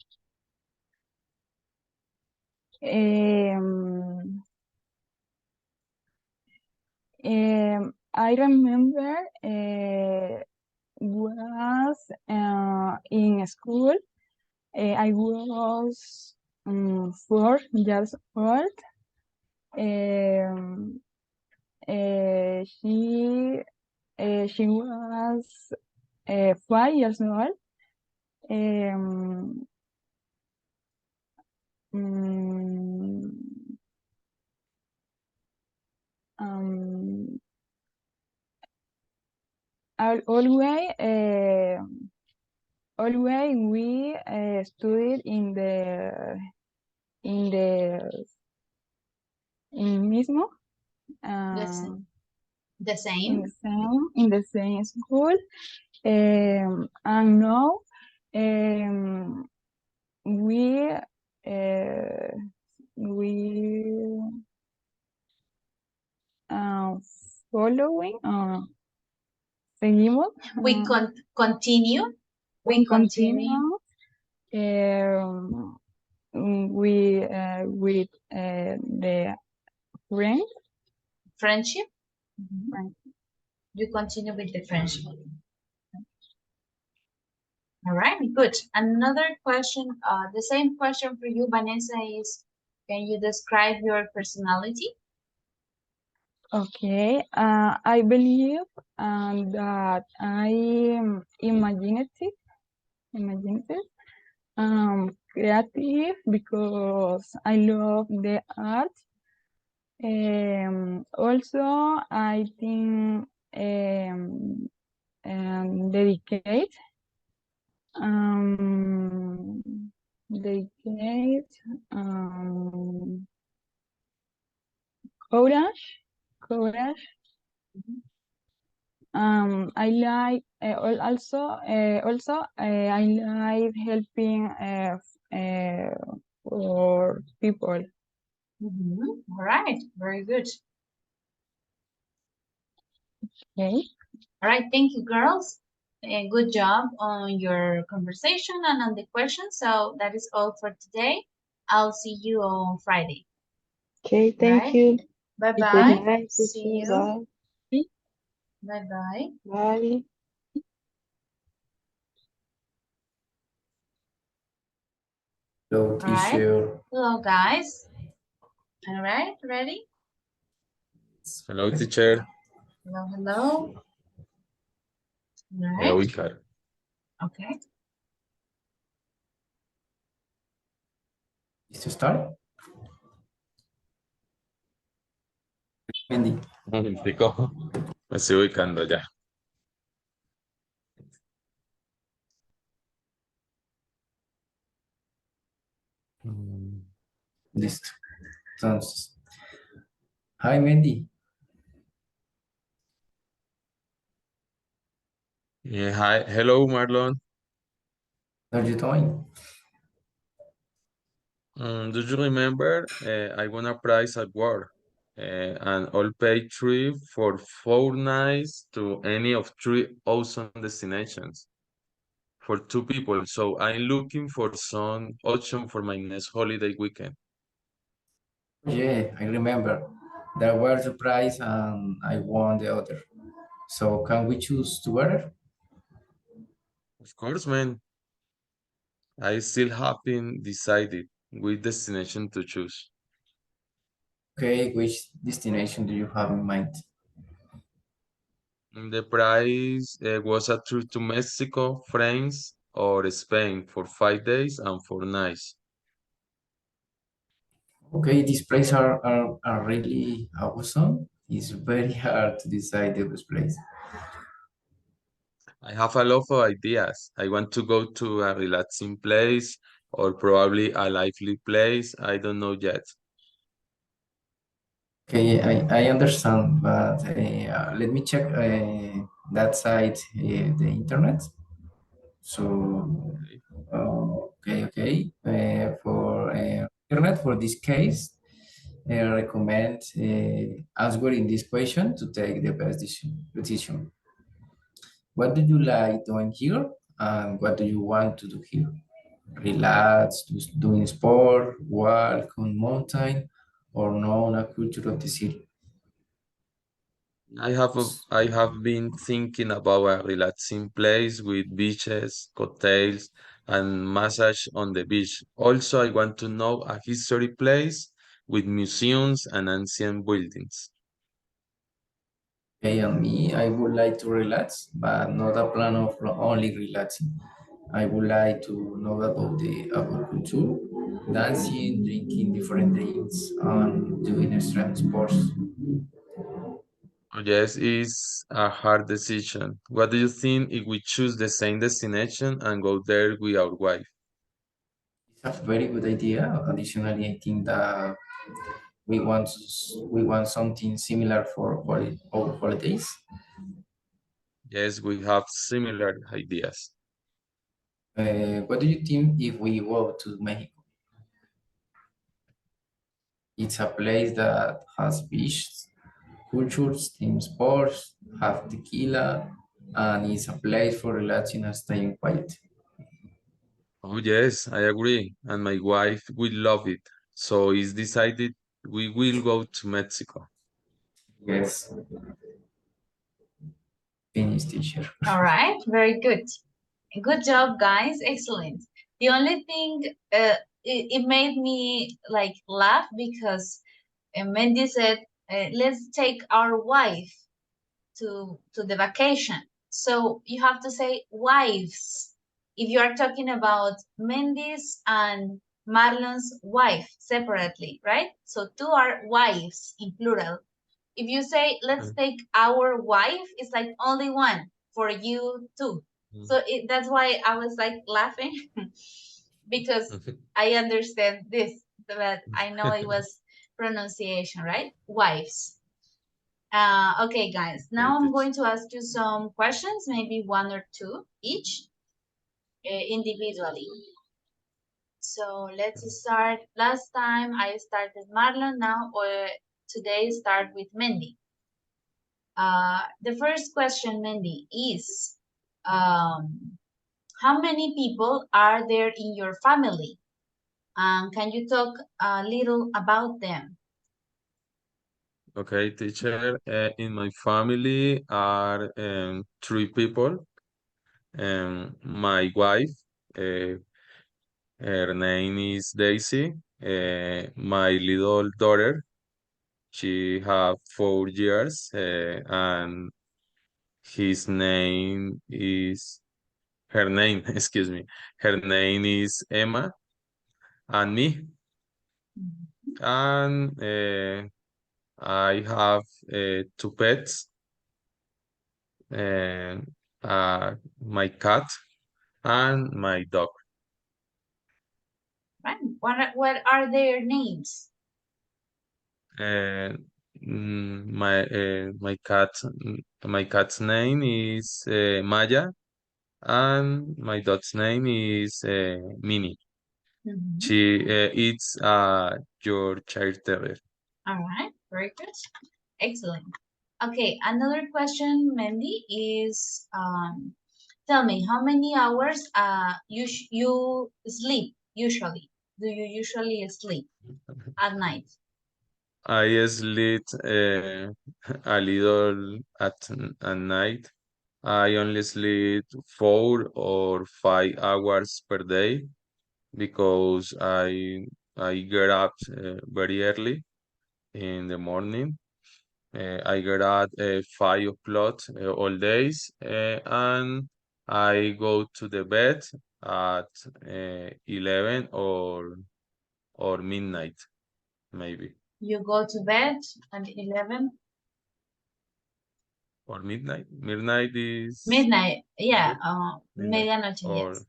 I remember was in school. I was 4 years old. She was 5 years old. Mm, always, always we studied in mismo. The same. In the same school. And now we following seguimos. We continue. We continue. With the friendship. You continue with the friendship. All right, good. Another question, the same question for you, Vanessa, is, can you describe your personality? Okay, I believe that I am imaginative. Creative because I love the art. Also, I think dedicate. Um, dedicate. Courage. Courage. I like I like helping for people. All right, very good. Okay. All right, thank you, girls. Good job on your conversation and on the questions. So that is all for today. I'll see you on Friday. Okay, thank Right. you. Bye-bye. Good night, See teacher. you. Bye. Bye-bye. Bye. Hello, All right. teacher. Hello, guys. All right, ready? Hello, teacher. Hello, hello. All Hello, right. Icar. Okay. Is to start? Andy. Un momentico. Me estoy ubicando ya. Listo. Entonces, hi, Mandy. Yeah, hi. Hello, Marlon. How are you doing? Do you remember I won a prize at work and all paid trip for 4 nights to any of 3 awesome destinations for 2 people. So I'm looking for some option for my next holiday weekend. Yeah, I remember. There was a prize and I won the other. So can we choose together? Of course, man. I still haven't decided which destination to choose. Okay, which destination do you have in mind? The price was a trip to Mexico, France, or Spain for 5 days and 4 nights. Okay, these places are really awesome. It's very hard to decide the best place. I have a lot of ideas. I want to go to a relaxing place or probably a lively place. I don't know yet. Okay, I understand, but let me check that site, the internet. So, Okay. okay. For internet, for this case, I recommend answering this question to take the best decision. What do you like doing here, and what do you want to do here? Relax, doing sport, walk on mountain, or know a culture of the city. I have been thinking about a relaxing place with beaches, cocktails, and massage on the beach. Also, I want to know a history place with museums and ancient buildings. Okay, and me, I would like to relax, but not a plan of only relaxing. I would like to know about the about culture, dancing, drinking different drinks, and doing extreme sports. Yes, it's a hard decision. What do you think if we choose the same destination and go there with our wife? It's a very good idea. Additionally, I think that we want something similar for our holidays. Yes, we have similar ideas. What do you think if we go to Mexico? It's a place that has beaches, cultures, team sports, have tequila, and it's a place for relaxing and staying quiet. Oh, yes, I agree. And my wife will love it. So it's decided we will go to Mexico. Yes, finish teacher. All right, very good. Good job, guys. Excellent. The only thing, it made me like laugh because Mandy said, let's take our wife to the vacation. So you have to say wives. if you are talking about Mendy's and Marlon's wife separately, right? So two are wives in plural. If you say, let's take our wife, it's like only one for you two. So that's why I was like laughing because I understand this, but I know it was pronunciation, right? Wives. Okay, guys, now I'm going to ask you some questions, maybe one or two each individually. So let's start. Last time I started Marlon, now today start with Mendy. The first question, Mendy, is how many people are there in your family? Can you talk a little about them? Okay, teacher. In my family are three people. My wife, her name is Daisy. My little daughter, she have 4 years, and his name is her name. Excuse me. Her name is Emma, and me. And I have two pets, and my cat and my dog. Right. What are their names? And my cat's name is Maya, and my dog's name is Minnie. Mhm. She eats Yorkshire Terrier. All right, very good. Excellent. Okay, another question, Mandy, is tell me how many hours you sleep usually? Do you usually sleep at night? I sleep a little at night. I only sleep 4 or 5 hours per day because I get up very early in the morning. I get up 5 o'clock all days, and I go to the bed at 11 or midnight, maybe. You go to bed at 11? Or midnight. Midnight is Midnight, yeah, midnight. medianoche, Or yes.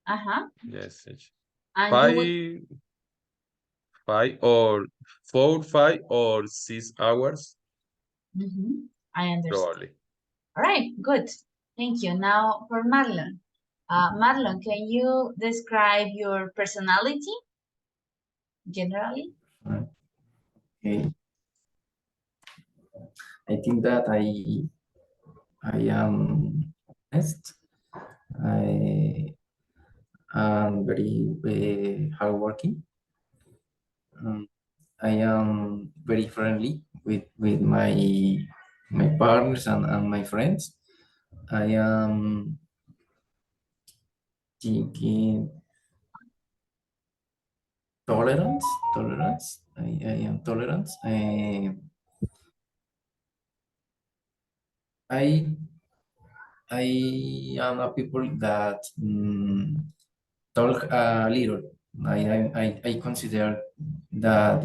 Uh-huh. yes, yes. And you would, 5 or 6 hours I understand. probably. All right, good. Thank you. Now for Marlon. Marlon, can you describe your personality generally? Okay. I think that I am honest. I am very hardworking. I am very friendly with my partners and my friends. I am thinking tolerance. I am tolerant. I I am a people that talk a little. I consider that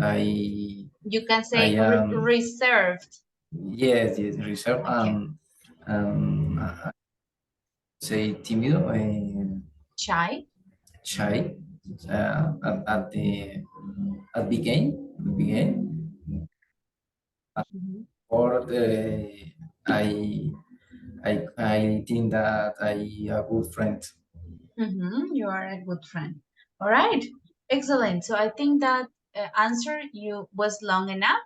You can I say am reserved. yes reserved Okay. and say tímido Shy. shy at the begin or I I think that I a good friend. You are a good friend. All right. Excellent. So I think that answer you was long enough.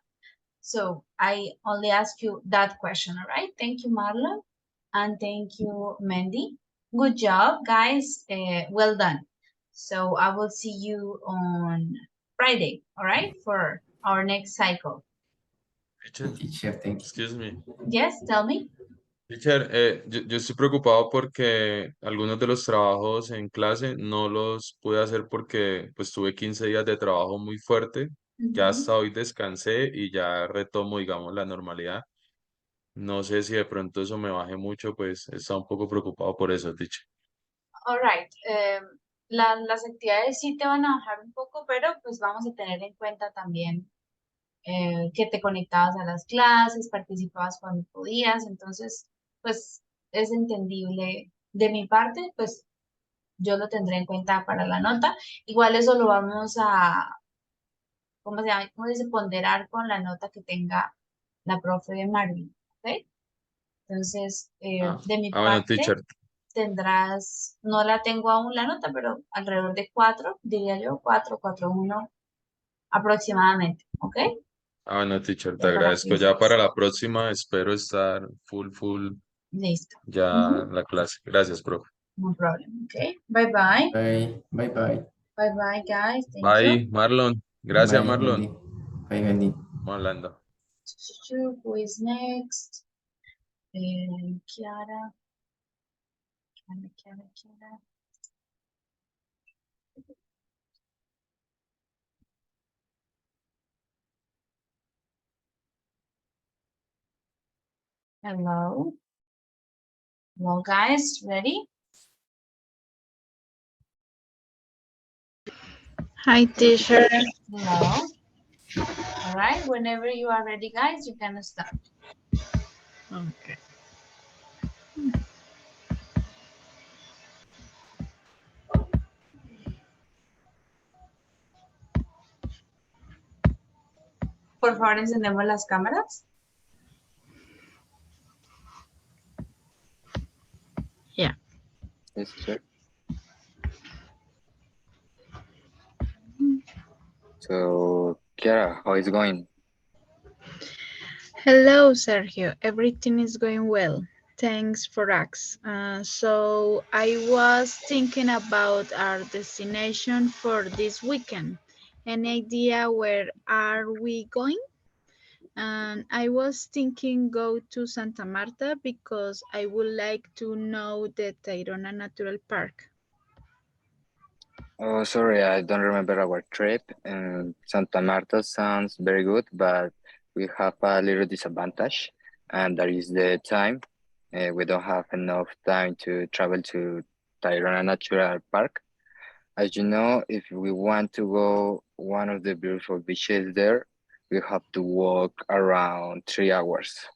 So I only ask you that question. All right. Thank you, Marlon. And thank you, Mandy. Good job, guys. Well done. So I will see you on Friday. All right. For our next cycle. Teacher, thank you. Excuse me. Yes. Tell me. Teacher, yo estoy preocupado porque algunos de los trabajos en clase no los pude hacer porque pues tuve 15 días de trabajo muy fuerte. Ya hasta hoy descansé y ya retomo, digamos, la normalidad. No sé si de pronto eso me baje mucho, pues está un poco preocupado por eso, teacher. All right. Las actividades sí te van a bajar un poco, pero pues vamos a tener en cuenta también que te conectabas a las clases, participabas cuando podías, entonces pues es entendible de mi parte, pues yo lo tendré en cuenta para la nota. Igual eso lo vamos a, ¿cómo se llama? ¿Cómo se dice? Ponderar con la nota que tenga la profe de Marvin, ¿ok? Entonces, de mi Bueno, parte, teacher. tendrás, no la tengo aún la nota, pero alrededor de 4, diría yo, 4, 4.1 aproximadamente, ¿ok? Bueno, teacher, te Para que agradezco. Ya para sepas. la próxima espero estar full Listo. ya en la clase. Gracias, profe. No problem, ¿ok? Bye bye. Bye bye. Bye bye, guys. Thank you. Bye, Marlon. Gracias, Bye, Marlon. Wendy. Bye, Wendy. Estamos hablando. Who is next? Kiara. Kiara. Hello. Hello, guys. Ready? Hi, teacher. Hello. All right. Whenever you are ready, guys, you can start. Okay. Por favor, encendemos las cámaras. Yeah. Yes, sir. So, Kiara, how is it going? Hello, Sergio. Everything is going well. Thanks for asking. So I was thinking about our destination for this weekend. Any idea where are we going? And I was thinking go to Santa Marta because I would like to know the Tayrona Natural Park. Oh, sorry, I don't remember our trip. Santa Marta sounds very good, but we have a little disadvantage, and that is the time. We don't have enough time to travel to Tayrona Natural Park. As you know, if we want to go one of the beautiful beaches there, we have to walk around 3 hours.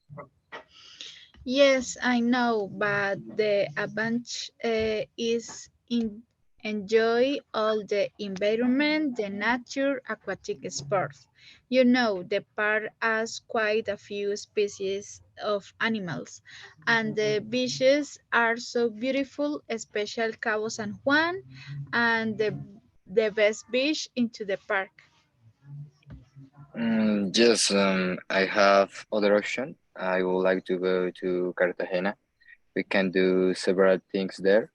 Yes, I know, but the advantage is in enjoy all the environment, the nature, aquatic sports. You know, the park has quite a few species of animals, and the beaches are so beautiful, especially Cabo San Juan, and the best beach into the park. Yes, I have other option. I would like to go to Cartagena. We can do several things there.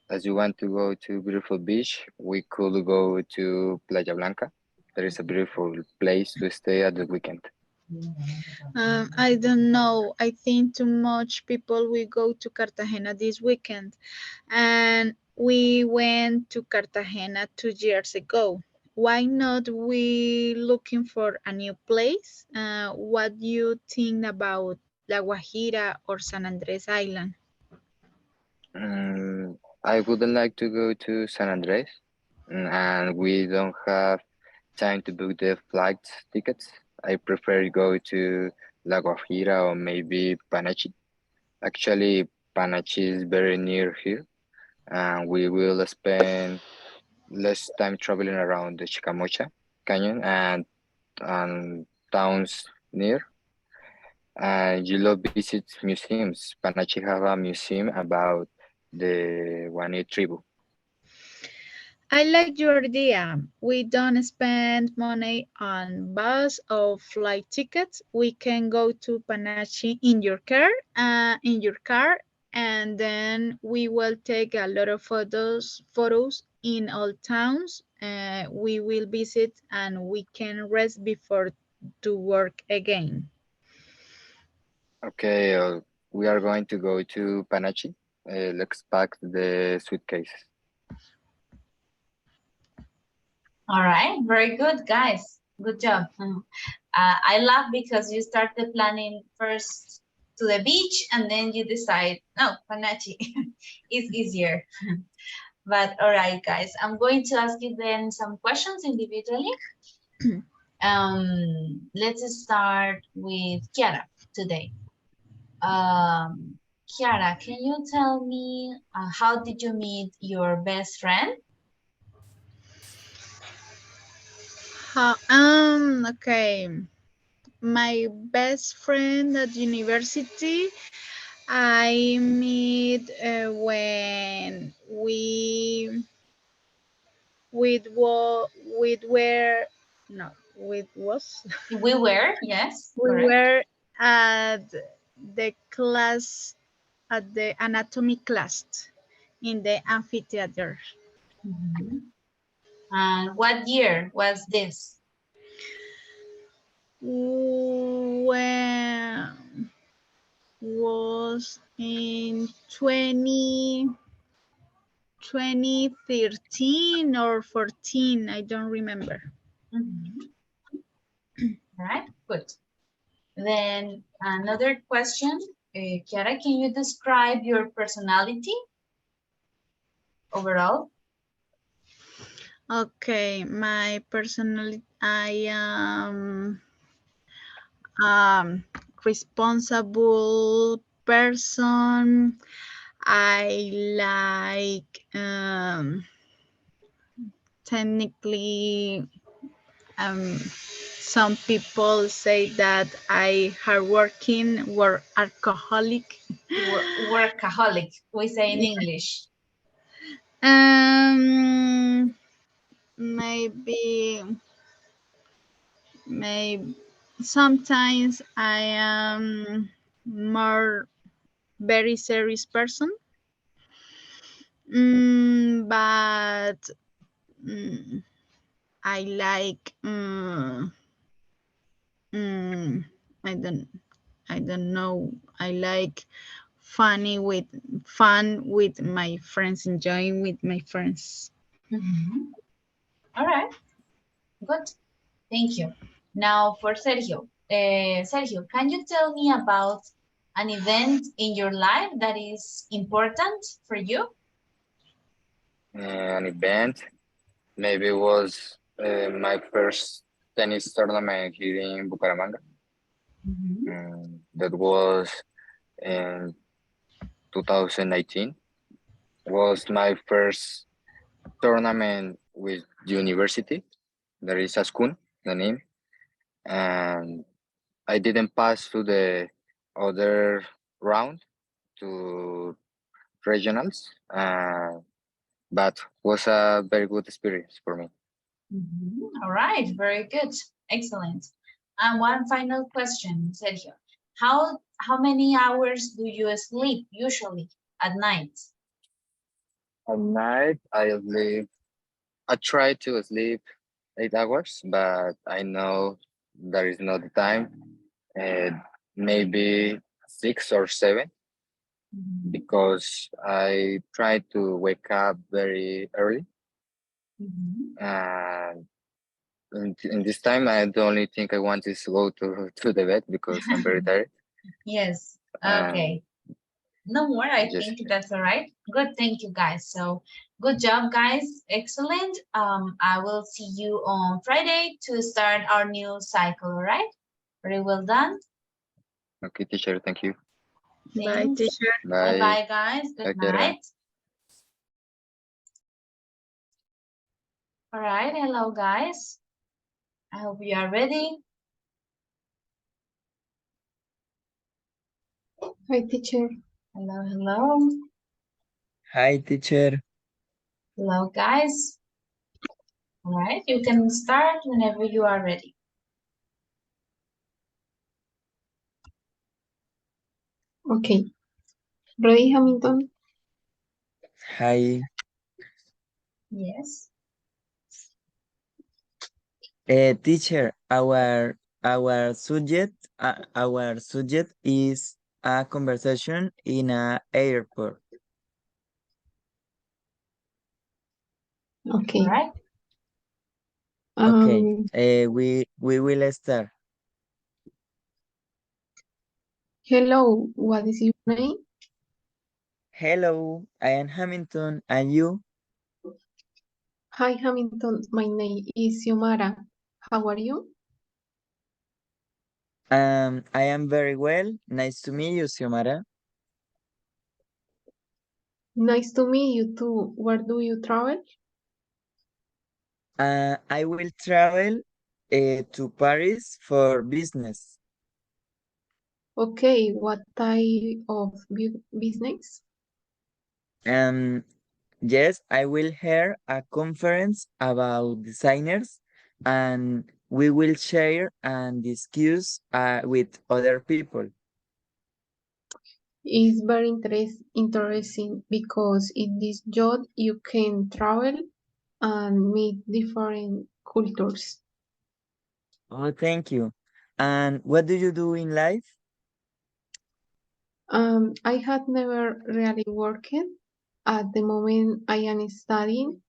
As you want to go to beautiful beach, we could go to Playa Blanca. There is a beautiful place to stay at the weekend. I don't know. I think too much people will go to Cartagena this weekend. And we went to Cartagena 2 years ago. Why not we looking for a new place? What do you think about La Guajira or San Andres Island? I wouldn't like to go to San Andres, and we don't have time to book the flight tickets. I prefer go to La Guajira or maybe Panachi. Actually, Panachi is very near here, and we will spend less time traveling around the Chicamocha Canyon and towns near. And you love visit museums. Panachi have a museum about the Wani tribu. I like your idea. We don't spend money on bus or flight tickets. We can go to Panachi in your car, and then we will take a lot of photos in all towns. We will visit and we can rest before to work again. Okay, we are going to go to Panachi. Let's pack the suitcases. All right. Very good, guys. Good job. I laugh because you started planning first to the beach and then you decide, no, Panachi is easier. But all right, guys, I'm going to ask you then some questions individually. Let's start with Kiara today. Kiara, can you tell me how did you meet your best friend? Okay. My best friend at university, I meet when with what with where no with was We were, yes, we correct. were at the class at the anatomy class in the amphitheater. And what year was this? When was in 2013 or 14, I don't remember. All right, good. Then another question, Kiara, can you describe your personality overall? Okay, my personality, I am responsible person. I like technically some people say that I hardworking, work alcoholic. Workaholic, we say in English. Maybe sometimes I am more very serious person. But I like I don't know. I like fun with my friends, enjoying with my friends. All right, good. Thank you. Now for Sergio. Sergio, can you tell me about an event in your life that is important for you? An event, maybe it was my first tennis tournament here in Bucaramanga. That was in 2019. Was my first tournament with university. There is a school, the name, and I didn't pass to the other round to regionals, but was a very good experience for me. All right, very good, excellent. And one final question, Sergio. How many hours do you sleep usually at night? At night, I try to sleep 8 hours, but I know there is not the time. Maybe 6 or 7, because I try to wake up very early. And in this time, the only thing I want is to go to the bed because I'm very tired. Yes, okay. No more, I Yes. think that's all right. Good, thank you guys. So good job, guys. Excellent. I will see you on Friday to start our new cycle, all right? Very well done. Okay, teacher, thank you. Bye, teacher. Bye. Bye-bye, guys. Good Bye, Kiara. night. All right, hello, guys. I hope you are ready. Hi, teacher. Hello, hello. Hi, teacher. Hello, guys. All right, you can start whenever you are ready. Okay. Ready, Hamilton? Hi. Yes. Teacher, our subject is a conversation in an airport. Okay. All right. Okay. We will start. Hello, what is your name? Hello, I am Hamilton, and you? Hi, Hamilton. My name is Xiomara. How are you? I am very well. Nice to meet you, Xiomara. Nice to meet you too. Where do you travel? I will travel to Paris for business. Okay, what type of business? Um, yes, I will hear a conference about designers, and we will share and discuss with other people. It's very interesting because in this job you can travel and meet different cultures. Oh, thank you. And what do you do in life? I had never really worked. At the moment I am studying.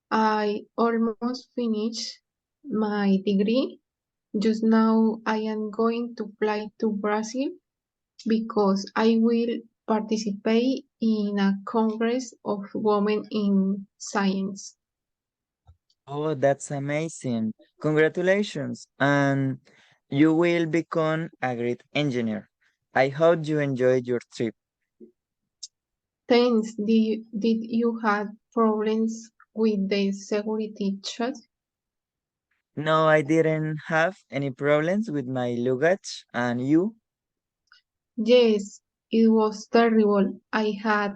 I almost finished my degree. Just now I am going to fly to Brazil because I will participate in a Congress of Women in Science. Oh, that's amazing. Congratulations. And you will become a great engineer. I hope you enjoyed your trip. Thanks. Did you have problems with the security check? No, I didn't have any problems with my luggage. And you? Yes, it was terrible. I had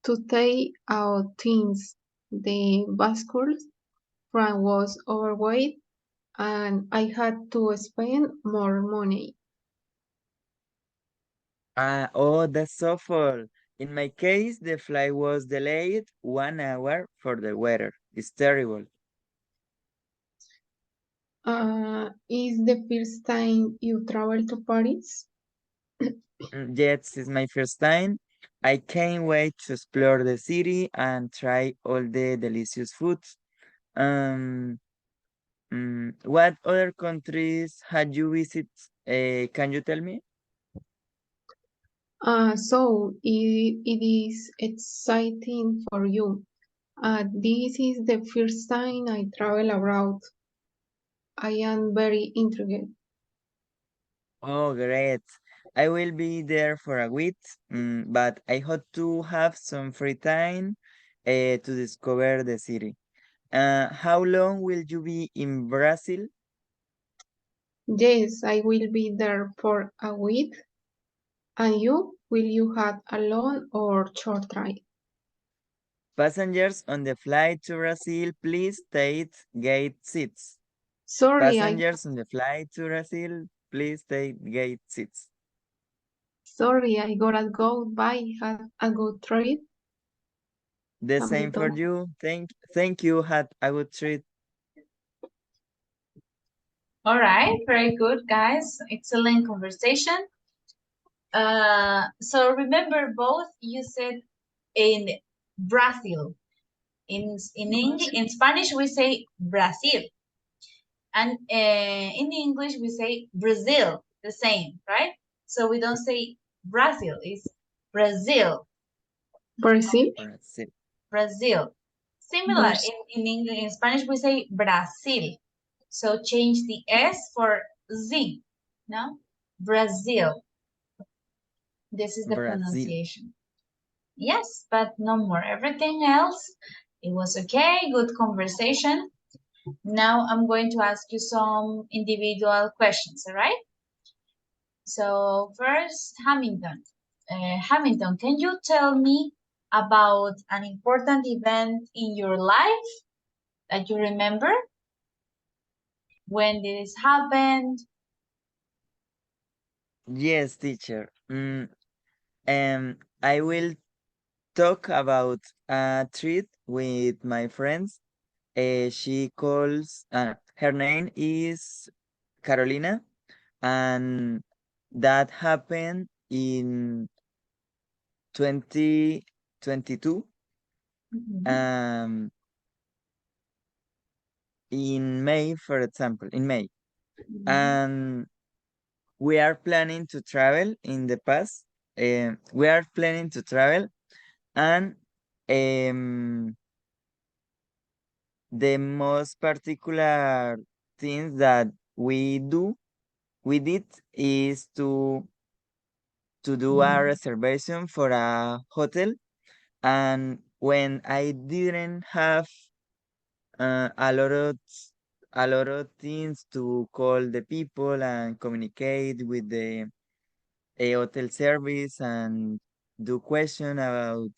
to take out things. The basket Fran was overweight and I had to spend more money. Oh, that's awful. In my case, the flight was delayed 1 hour for the weather. It's terrible. Is the first time you travel to Paris? Yes, it's my first time. I can't wait to explore the city and try all the delicious foods. Um, what other countries had you visited? Can you tell me? So it is exciting for you. This is the first time I travel abroad. I am very intrigued. Oh, great. I will be there for a week, but I hope to have some free time to discover the city. How long will you be in Brazil? Yes, I will be there for a week. And you? Will you have a long or short ride? Passengers on the flight to Brazil, please take gate seats. Sorry, I Passengers on the flight to Brazil, please take gate seats. sorry, I gotta go. Bye. Have a good trip. The same for Hamilton. you. Thank you. Had a good trip. All right, very good, guys. Excellent conversation. So remember, both you said in Brazil. In Spanish we say Brazil, and in English we say Brazil. The same, right? So we don't say Brazil. It's Brazil. Brazil. Brazil. Brazil. Similar in English, in Spanish we say Brazil. So change the S for Z. No, Brazil. This is the Brazil. pronunciation. Yes, but no more. Everything else, it was okay. Good conversation. Now I'm going to ask you some individual questions. All right. So first, Hamilton. Hamilton, can you tell me about an important event in your life that you remember? When did this happen? Yes, teacher. I will talk about a trip with my friends. She calls, her name is Carolina, and that happened in 2022. Um, in May, for example, in May. And we are planning to travel in the past. We are planning to travel, and the most particular things that we did is to do a reservation for a hotel. And when I didn't have uh, a lot of a lot of things to call the people and communicate with the hotel service and do question about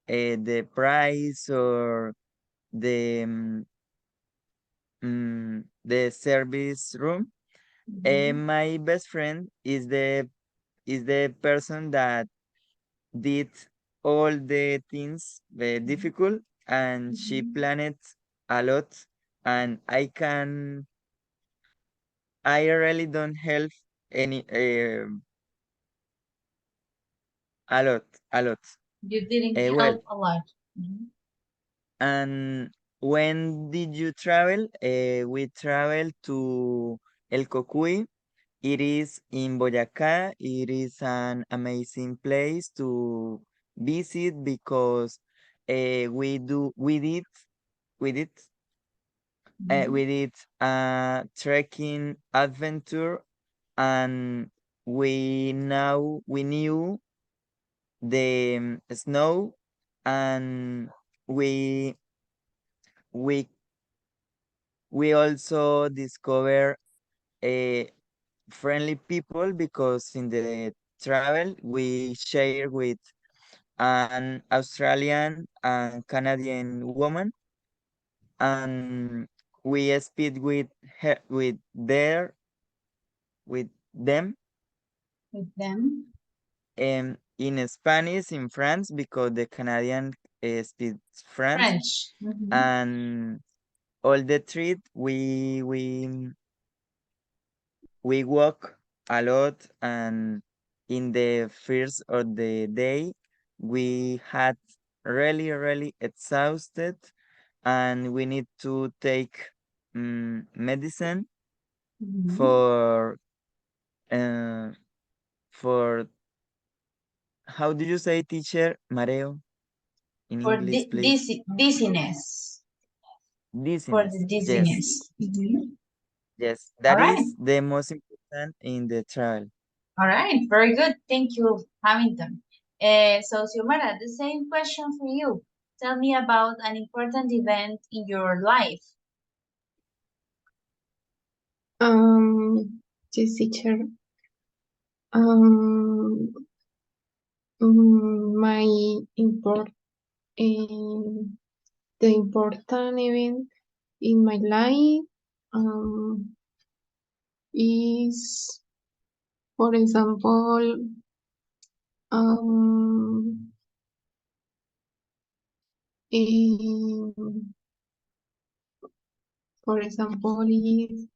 the price or the the service room. My best friend is the person that did all the things difficult, and she planned a lot, and I really don't help any a lot. You didn't Well, help a lot. and when did you travel? We traveled to El Cocuy. It is in Boyacá. It is an amazing place to visit because we did we did a trekking adventure, and we knew the snow, and we we we also discover a friendly people because in the travel we share with an Australian and Canadian woman, and we speak with her, with them With them. in Spanish in France because the Canadian speaks French. French. And all the trip we walk a lot, and in the first of the day we had really exhausted, and we need to take medicine for uh, for how do you say, teacher? Mareo in For English, please. dizziness. For Dizziness. the Yes, dizziness. yes, All that right. is the most important in the travel. All right. Very good. Thank you, Hamilton. So, Xiomara, the same question for you. Tell me about an important event in your life. Yes, teacher. Um, my import, the important event in my life is, for example, in, for example, is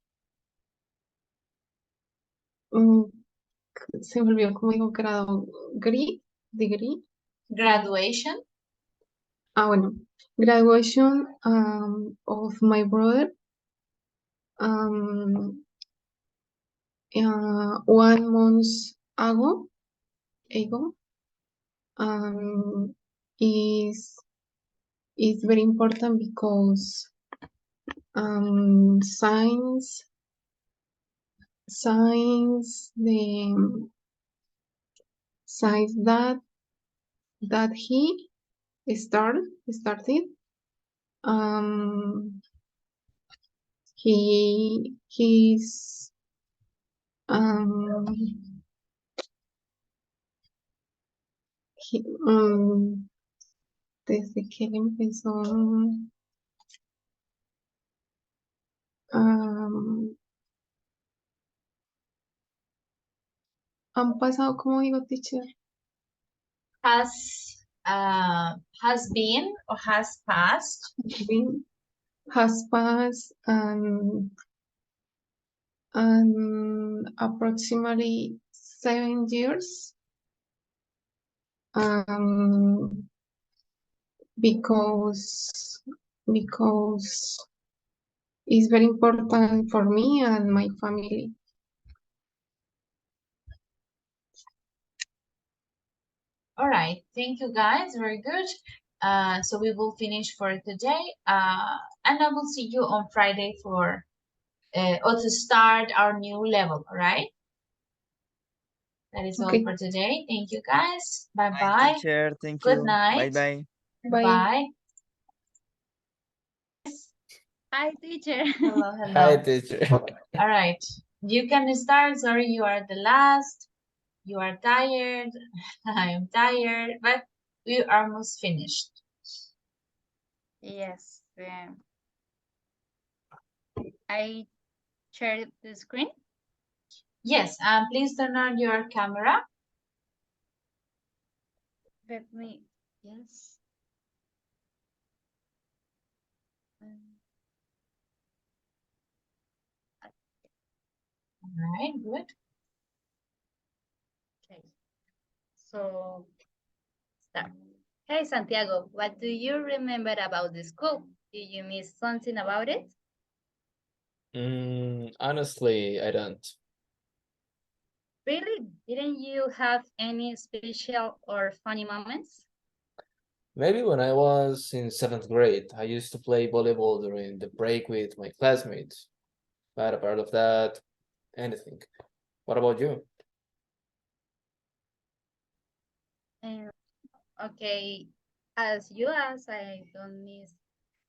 se me olvidó cómo digo grado, degree. Graduation. Bueno, graduation of my brother. 1 month ago, is very important because science that he started he's desde que él empezó han pasado, ¿cómo digo, teacher? Has been or has passed. Has passed approximately 7 years because it's very important for me and my family. All right, thank you guys, very good. So we will finish for today, and I will see you on Friday for or to start our new level. All right, that is all Okay. for today. Thank you guys. Bye Bye, bye. teacher. Thank Good you. night. Bye bye. Bye. Bye. Hi, teacher. Hello, Hi, hello. teacher. All right, you can start. Sorry, you are the last. You are tired. I am tired, but we are almost finished. Yes. I shared the screen. Yes, please turn on your camera. Let me. Yes. All right, good. Okay. So start. Hey, Santiago, what do you remember about the school? Do you miss something about it? Honestly, I don't. Really? Didn't you have any special or funny moments? Maybe when I was in seventh grade, I used to play volleyball during the break with my classmates. But apart of that, anything. What about you? Um, okay, as you ask, I don't miss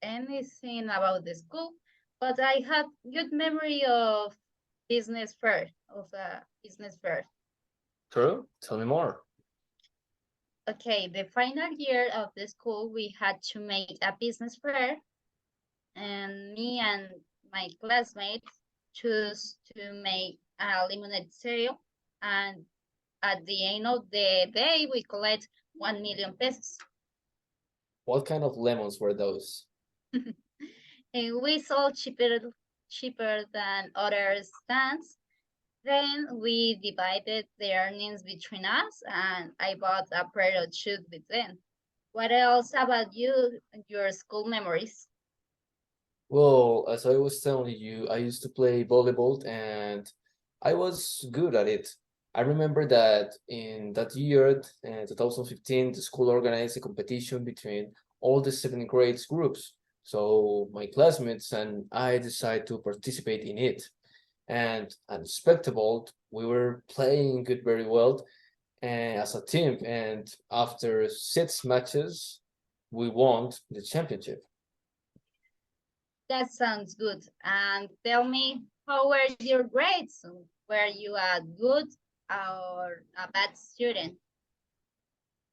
anything about the school, but I have good memory of a business fair. True? Tell me more. Okay, the final year of the school, we had to make a business fair, and me and my classmates choose to make a lemonade sale, and at the end of the day, we collect 1 million pesos. What kind of lemons were those? And we sold cheaper than other stands. Then we divided the earnings between us, and I bought a pair of shoes with them. What else about you, your school memories? Well, as I was telling you, I used to play volleyball and I was good at it. I remember that in that year, 2015, the school organized a competition between all the seventh grades groups. So my classmates and I decided to participate in it. And unexpectable, we were playing good very well as a team. And after 6 matches, we won the championship. That sounds good. And tell me, how were your grades? Were you a good or a bad student?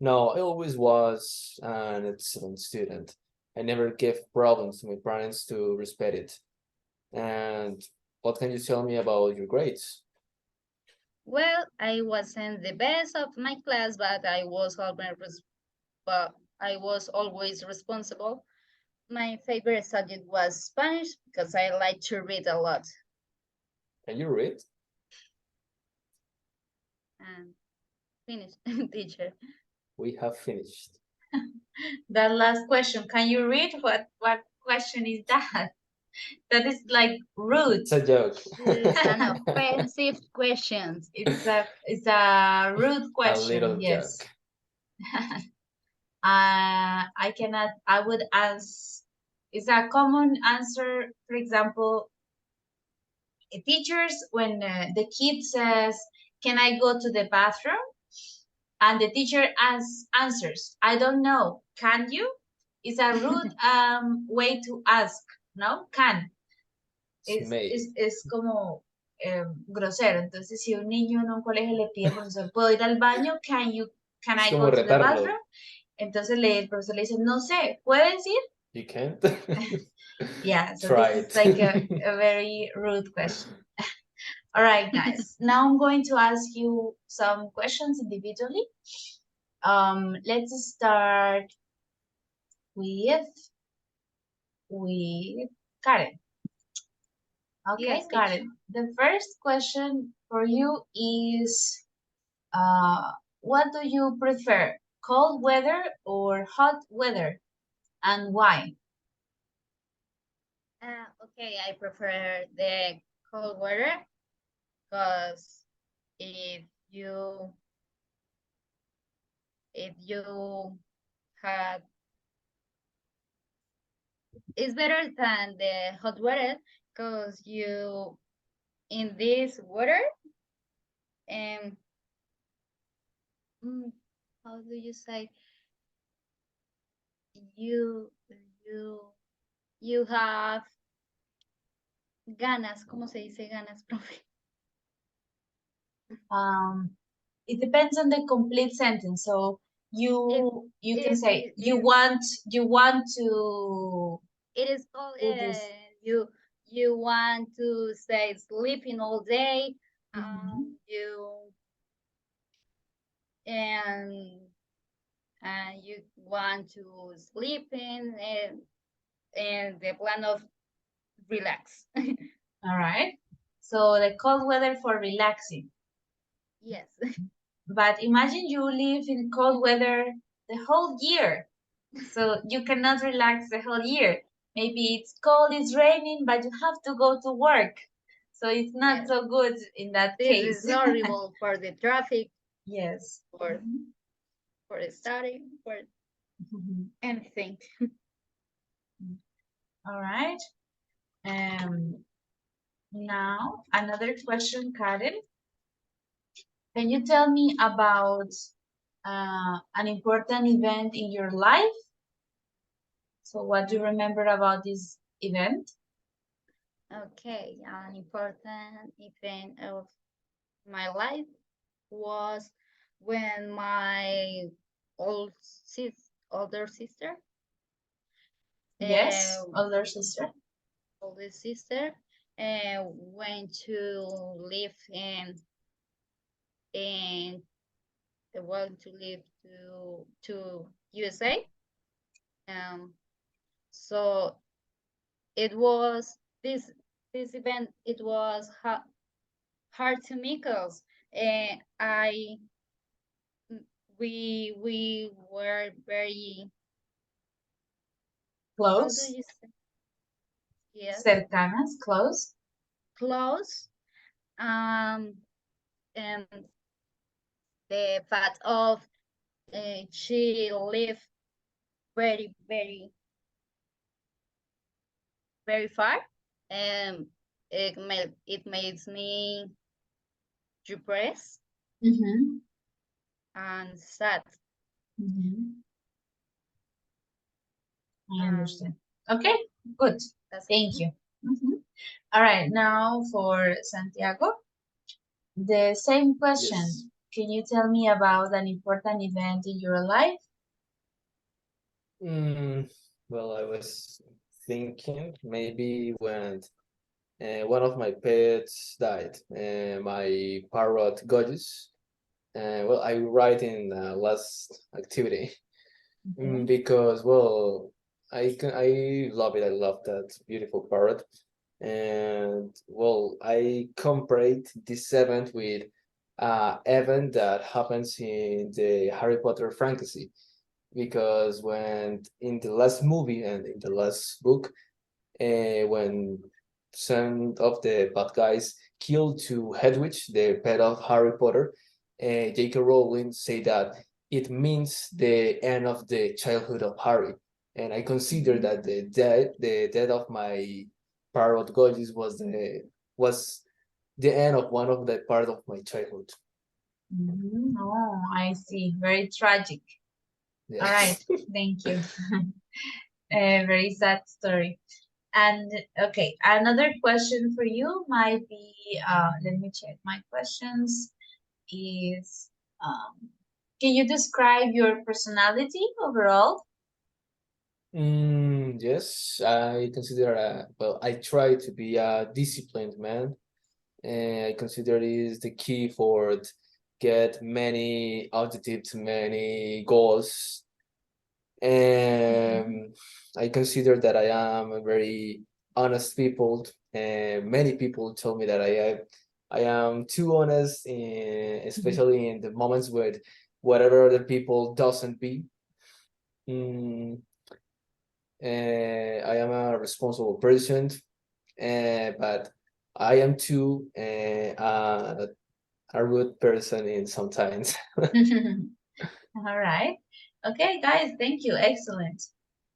No, I always was an excellent student. I never gave problems to my parents to respect it. And what can you tell me about your grades? Well, I wasn't the best of my class, but I was always responsible. My favorite subject was Spanish because I like to read a lot. Can you read? And finish, teacher. We have finished. That last question, can you read? What question is that? That is like rude. It's a joke. It's an offensive question. It's a rude question. little Yes. joke. I cannot. I would ask. It's a common answer. For example, teachers when the kid says, "Can I go to the bathroom?" and the teacher answers, "I don't know. Can you?" It's a rude way to ask. No, can. It's May. Es como grosero. Entonces, si un niño en un colegio le pide al profesor, ¿puedo ir al baño? Can Es I como go to the retarlo. bathroom? Entonces el profesor le dice, no sé, ¿puedes ir? You can't? Yeah, so Try this it. is like a very rude question. All right, guys. Now I'm going to ask you some questions individually. Let's start with Karen. Okay, Yes, Karen. The first question for you is, what do you prefer, cold weather or hot weather, and why? Okay, I prefer the cold weather because if you if you had, it's better than the hot weather because you in this weather and how do you say you you you have ganas, ¿cómo se dice ganas, profe? It depends on the complete sentence. So you can if say it- you if- want to It is called do this. you want to stay sleeping all day. You and you want to sleep in and the plan of relax. All right. So the cold weather for relaxing. Yes. But imagine you live in cold weather the whole year. So you cannot relax the whole year. Maybe it's cold, it's raining, but you have to go to work. So it's not so good in that This case. is horrible for the traffic, Yes. for the study, for anything. All right. Now another question, Karen. Can you tell me about an important event in your life? So what do you remember about this event? Okay, an important event of my life was when my older sister, Yes, older sister. older sister, went to live in went to live to USA. So it was this event. It was hard to me because I we were very how do Close. you say? Yes, Cercanas, close. close. And the fact of she lived very very far, and it makes me depressed and sad. I understand. Okay, good. Thank you. All right, now for Santiago, the same question. Yes. Can you tell me about an important event in your life? Well, I was thinking maybe when one of my pets died, my parrot Gojus. Well, I write in last activity because well, I love it. I love that beautiful parrot, and well, I compared this event with event that happens in the Harry Potter franchise because when in the last movie and in the last book, when some of the bad guys killed to Hedwig, the pet of Harry Potter, J.K. Rowling say that it means the end of the childhood of Harry, and I consider that the death of my parrot Gorgeous was the end of one of the part of my childhood. Oh, I see. Very tragic. Yeah. All right, thank you. A very sad story. And okay, another question for you might be, let me check my questions, is, can you describe your personality overall? Yes, I consider, well, I try to be a disciplined man, and I consider it is the key for get many objectives, many goals. And I consider that I am a very honest people, and many people told me that I am too honest, especially in the moments where whatever other people doesn't be. I am a responsible person, but I am too a rude person in sometimes. All right. Okay, guys, thank you. Excellent.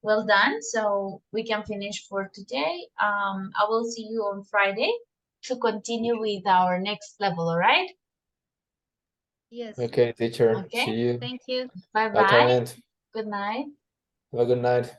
Well done. So we can finish for today. I will see you on Friday to continue with our next level, all right? Yes. Okay, teacher. Okay. See you. Thank you. Bye, Bye-bye. Talent. Good night. Have a good night.